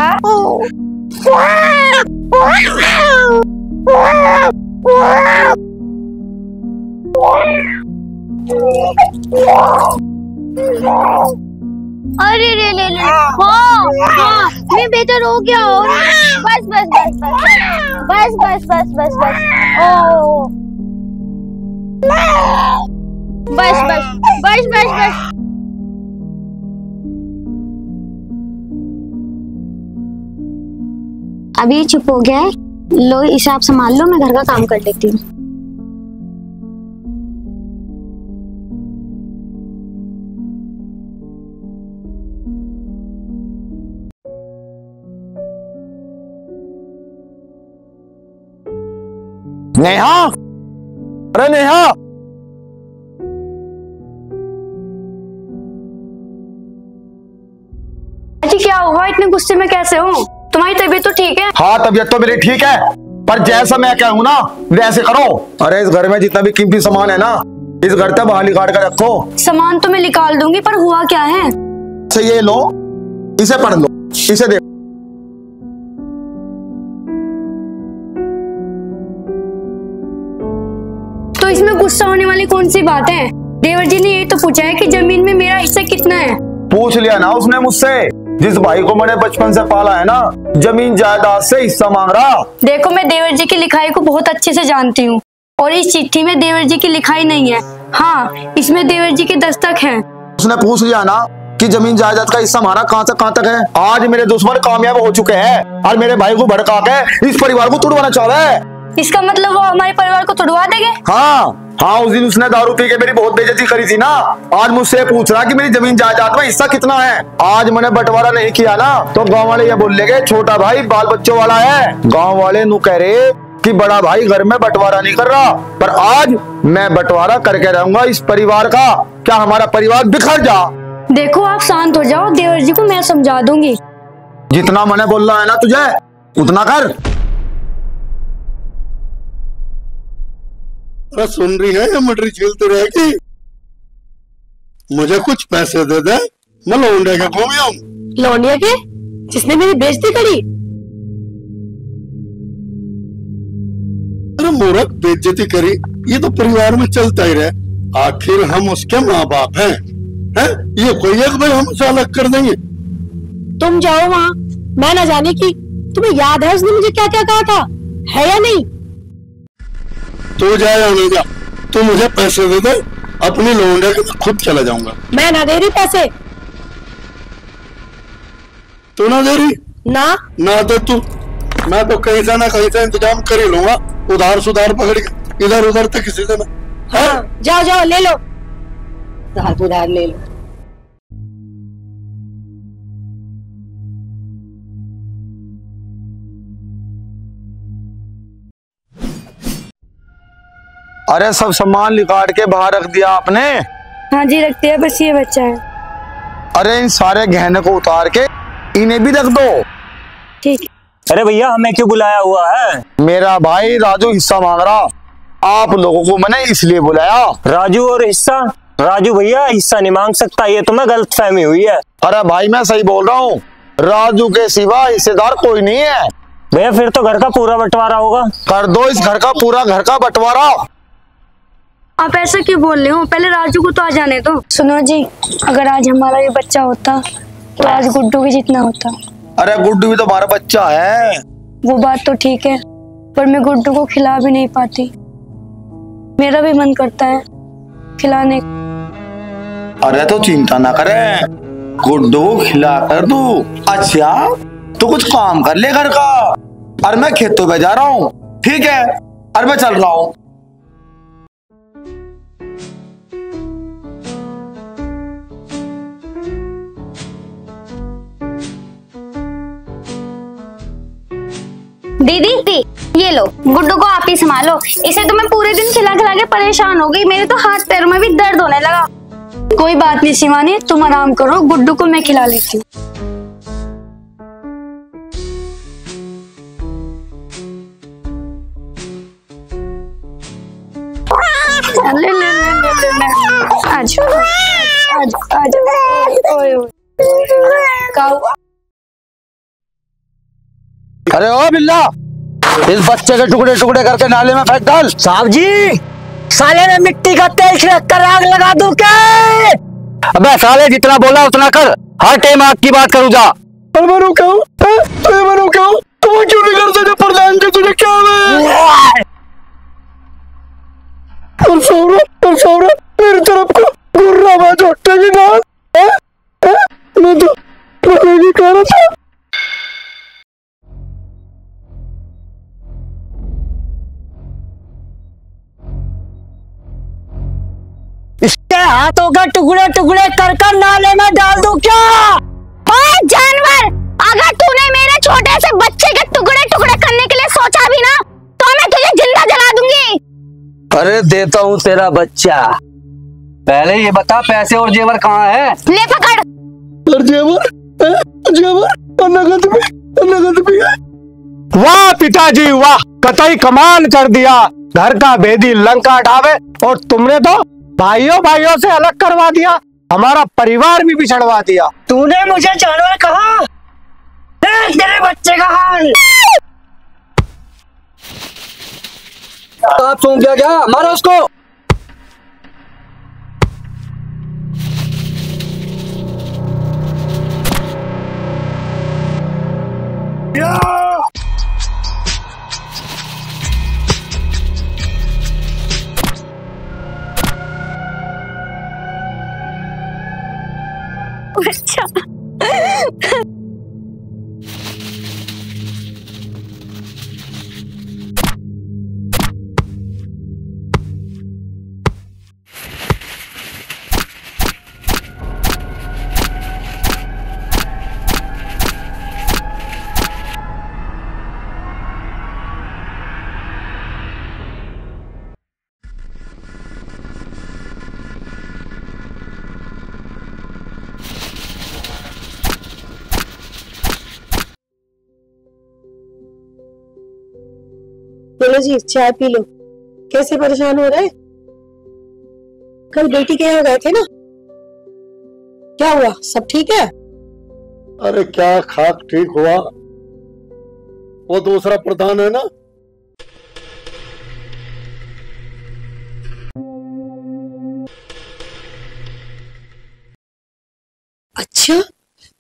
अरे रे ले ले, हाँ हाँ मैं बेहतर हो गया हो, बस बस बस बस बस बस बस बस, ओ बस बस बस बस बस। अभी चुप हो गया है, लो हिसाब संभाल लो, मैं घर का काम कर लेती हूँ। नेहा, अरे नेहा, जी क्या हुआ, इतने गुस्से में कैसे हो? तुम्हारी तबीयत तो ठीक है? हाँ तबीयत तो मेरी ठीक है, पर जैसा मैं कहूँ ना वैसे करो। अरे इस घर में जितना भी कीमती सामान है ना, इस घर तक बाहर निकाल कर रखो। सामान तो मैं निकाल दूंगी, पर हुआ क्या है? अच्छा ये लो, इसे पढ़ लो, इसे देखो। तो इसमें गुस्सा होने वाली कौन सी बात है? देवर जी ने ये तो पूछा है कि जमीन में मेरा हिस्सा कितना है। पूछ लिया ना उसने मुझसे, जिस भाई को मैंने बचपन से पाला है ना, जमीन जायदाद से हिस्सा मांग रहा। देखो मैं देवर जी की लिखाई को बहुत अच्छे से जानती हूँ, और इस चिट्ठी में देवर जी की लिखाई नहीं है। हाँ इसमें देवर जी के दस्तक हैं। उसने पूछ लिया ना कि जमीन जायदाद का हिस्सा हमारा कहाँ से कहाँ तक है। आज मेरे दुश्मन कामयाब हो चुके हैं और मेरे भाई को भड़का के इस परिवार को तोड़वाना चाह रहा है। इसका मतलब वो हमारे परिवार को तोड़वा देंगे? हाँ हाँ, उस दिन उसने दारू पी के मेरी बहुत बेइज्जती करी थी ना, आज मुझसे पूछ रहा कि मेरी जमीन जायदाद में हिस्सा कितना है। आज मैंने बंटवारा नहीं किया ना तो गांव वाले ये बोल लेंगे छोटा भाई बाल बच्चों वाला है। गांव वाले नु कह रहे कि बड़ा भाई घर में बंटवारा नहीं कर रहा, पर आज मैं बंटवारा करके रहूंगा इस परिवार का। क्या हमारा परिवार बिखर जा? देखो आप शांत हो जाओ, देवर जी को मैं समझा दूंगी। जितना मैंने बोलना है ना तुझे उतना कर। अरे सुन रही है या मटरी झीलती रहेगी? मुझे कुछ पैसे दे दे, मैं लौंडे के घूम आऊं। लौंडिया के? जिसने मेरी बेइज्जती करी? अरे मूर्ख, बेइज्जती करी ये तो परिवार में चलता ही रहे, आखिर हम उसके माँ बाप हैं। ये कोई एक भाई हम उसे अलग कर देंगे? तुम जाओ वहाँ, मैं ना जाने की। तुम्हें याद है उसने मुझे क्या क्या कहा था, है या नहीं? तू जाए या नहीं जा, तू मुझे पैसे दे दे, अपनी लौंडे के मैं खुद चला जाऊंगा। मैं ना दे रही पैसे। तू ना दे रही? ना दे तू, मैं तो कहीं से ना कहीं से इंतजाम कर ही लूंगा, उधार सुधार पकड़ के इधर उधर तक किसी से ना। हाँ, जाओ जाओ ले लो, उधार ले लो। अरे सब सामान निकाल के बाहर रख दिया आपने? हाँ जी रखते हैं, बस ये बच्चा है। अरे इन सारे गहने को उतार के इन्हें भी रख दो। ठीक। अरे भैया हमें क्यों बुलाया हुआ है? मेरा भाई राजू हिस्सा मांग रहा, आप लोगों को मैंने इसलिए बुलाया। राजू और हिस्सा? राजू भैया हिस्सा नहीं मांग सकता, ये तुम्हें गलतफहमी हुई है। अरे भाई मैं सही बोल रहा हूँ, राजू के सिवा हिस्सेदार कोई नहीं है। भैया फिर तो घर का पूरा बंटवारा होगा। कर दो इस घर का पूरा घर का बंटवारा। आप ऐसा क्यों बोल रहे हो? पहले राजू को तो आ जाने दो। सुनो जी, अगर आज हमारा ये बच्चा होता तो आज गुड्डू के जितना होता। अरे गुड्डू भी तो हमारा बच्चा है। वो बात तो ठीक है, पर मैं गुड्डू को खिला भी नहीं पाती। मेरा भी मन करता है खिलाने। अरे तो चिंता ना करे, गुड्डू को खिला कर दू। अच्छा तो कुछ काम कर ले घर का। अरे मैं खेतों पे जा रहा हूँ, ठीक है? अरे मैं चल रहा हूँ। दीदी ये लो, गुड्डू को आप ही संभालो। इसे तो मैं पूरे दिन खिला खिला के परेशान हो गई, मेरे तो हाथ पैरों में भी दर्द होने लगा। कोई बात नहीं शिवानी, तुम आराम करो, गुड्डू को मैं खिला लेती हूँ। ले ले ले ले ले आज आज आज ओए अरे ओ बिल्ला, इस बच्चे के टुकड़े टुकड़े करके नाले में फेंक डाल। साहब जी, साले ने मिट्टी का तेल छिड़क कर आग लगा दूं क्या? अबे साले जितना बोला उतना कर, हर टाइम आग की बात करूँ जा। अरे मैं रुका हूँ, मैं रुका हूँ, तुम क्यों नहीं कर सकते? प्रधान जी तुझे क्या है? मेरी तरफ को गुर्रा मैं झोटे की डाल। मैं तो नहीं कह रहा था। इसके हाथों के टुकड़े टुकड़े कर कर नाले में डाल दूं क्या? ओए जानवर, अगर तूने मेरे छोटे से बच्चे के टुकड़े टुकड़े करने के लिए सोचा भी ना, तो मैं तुझे जिंदा जला दूंगी। अरे देता हूँ तेरा बच्चा, पहले ये बता पैसे और जेवर कहाँ है? ले पकड़। और जेवर नगद भी है। वाह पिताजी वाह, कतई कमाल कर दिया। घर का भेदी लंका ढावे, और तुमने तो भाइयों भाइयों से अलग करवा दिया, हमारा परिवार भी बिछड़वा दिया। तूने मुझे जानवर कहा? देख तेरे बच्चे का हाल। आप सौंप दिया क्या? मारो उसको। अच्छा बोलो जी, चाय पी लो। कैसे परेशान हो रहे? कल बेटी के यहाँ गए थे ना, क्या हुआ? सब ठीक है? अरे क्या खाक ठीक हुआ, वो दूसरा प्रधान है ना, अच्छा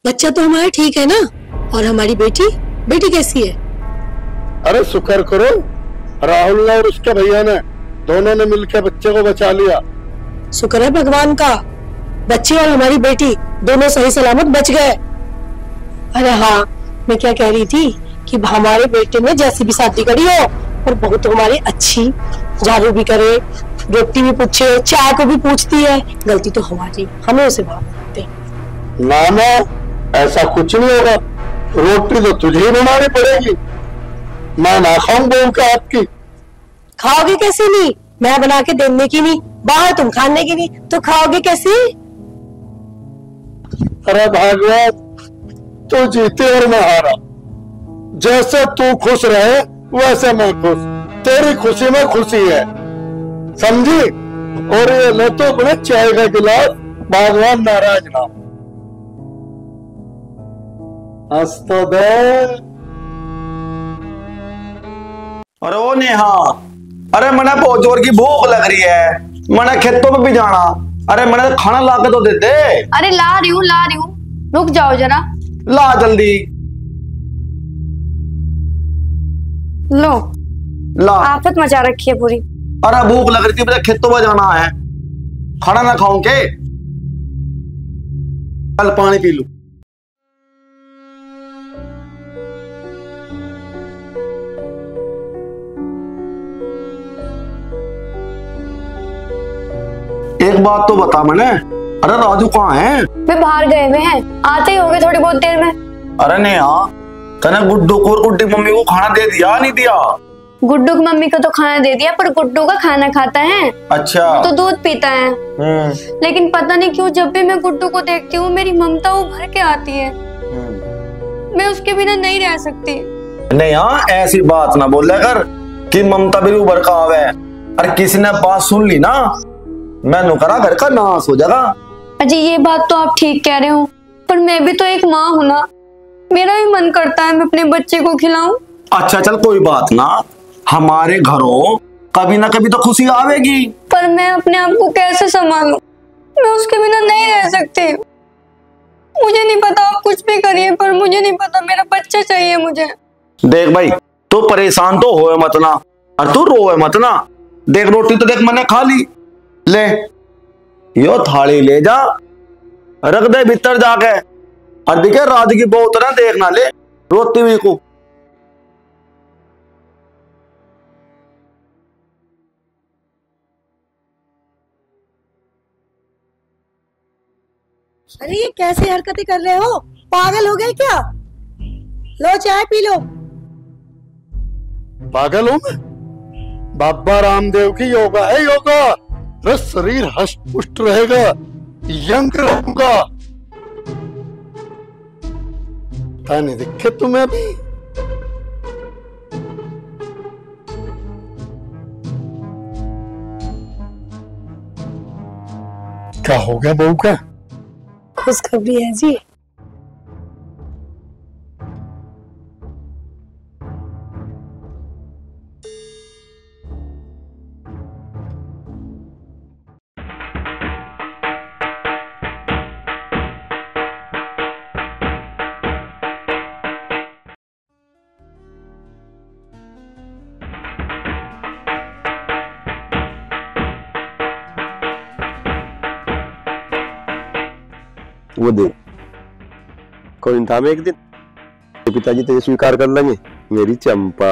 बच्चा तो हमारा ठीक है ना? और हमारी बेटी कैसी है? अरे शुक्र करो, राहुल ने और उसके भैया ने दोनों ने मिलकर बच्चे को बचा लिया। शुक्र है भगवान का, बच्चे और हमारी बेटी दोनों सही सलामत बच गए। अरे हाँ, मैं क्या कह रही थी कि हमारे बेटे ने जैसी भी शादी करी हो, और बहू तो हमारी अच्छी, झाड़ू भी करे, रोटी भी पूछे, चाय को भी पूछती है। गलती तो हमारी, हमें उसे भाव देते। ना ना, ऐसा कुछ नहीं होगा, रोटी तो तुझे ही बनानी पड़ेगी, मैं ना खाऊं बहू के हाथ की। खाओगे कैसे नहीं? मैं बना के देने की नहीं, बाहर तुम खाने की नहीं तो खाओगे कैसी? अरे भागवत, तू जीते और मैं हारा। जैसे तू खुश रहे वैसे मैं खुश। तेरी खुशी में खुशी है, समझी? और ये ले तो अपने चाय का गिलास, भगवान नाराज ना। हंस तो दे। अरे ओ नेहा, अरे मैंने बहुत जोर की भूख लग रही है, मैंने खेतों में भी जाना। अरे मैंने खाना ला के तो दे दे। अरे ला रही हूँ, रुक जाओ जरा। ला जल्दी। लो ला। आफत मचा रखी है पूरी। अरे भूख लग रही थी, मुझे खेतों में जाना है, खाना ना खाऊं के? कल पानी पी लूं। एक बात तो बता मैंने, अरे राजू कहाँ है? वे बाहर गए हुए हैं, आते ही होंगे थोड़ी बहुत देर में। अरे नेहा, तने गुड्डू को और गुड्डी मम्मी को खाना दे दिया नहीं दिया? गुड्डू की मम्मी को तो खाना दे दिया, पर गुड्डू का खाना खाता है। अच्छा। तो दूध पीता है। लेकिन पता नहीं क्यों जब भी मैं गुड्डू को देखती हूँ मेरी ममता उभर के आती है। मैं उसके बिना नहीं रह सकती। नहीं हाँ, ऐसी बात ना बोला कर कि ममता भी उभर का आवे। अरे किसी ने बात सुन ली ना, मैं नुकरा घर का नाश हो जाएगा। अजी ये बात तो आप ठीक कह रहे हो, पर मैं भी तो एक माँ हूं ना, मेरा भी मन करता है मैं अपने बच्चे को खिलाऊं। अच्छा चल कोई बात ना, हमारे घरों कभी ना कभी तो खुशी आवेगी। पर मैं अपने आप को कैसे संभालूं? मैं उसके बिना नहीं रह सकती। मुझे नहीं पता, आप कुछ भी करिए, पर मुझे नहीं पता, मेरा बच्चा चाहिए मुझे। देख भाई, तू परेशान तो होए मत ना, और तू रोए मत ना। देख रोटी तो देख मैंने खा ली, ले यो थाली ले जा, रख दे भीतर जाके। और देखे राज की बहुत ना देखना, ले रोती हुई को। अरे ये कैसी हरकतें कर रहे हो? पागल हो गए क्या? लो चाय पी लो। पागल हूं मैं? बाबा रामदेव की योगा है योगा। अरे शरीर हष्ट पुष्ट रहेगा, यंग रहूंगा। पता नहीं दिखे तुम्हें अभी? क्या हो गया बहू का? खुशखबरी है जी। वो दे, कोई था में एक दिन तो पिताजी तेरे स्वीकार कर लेंगे मेरी चंपा।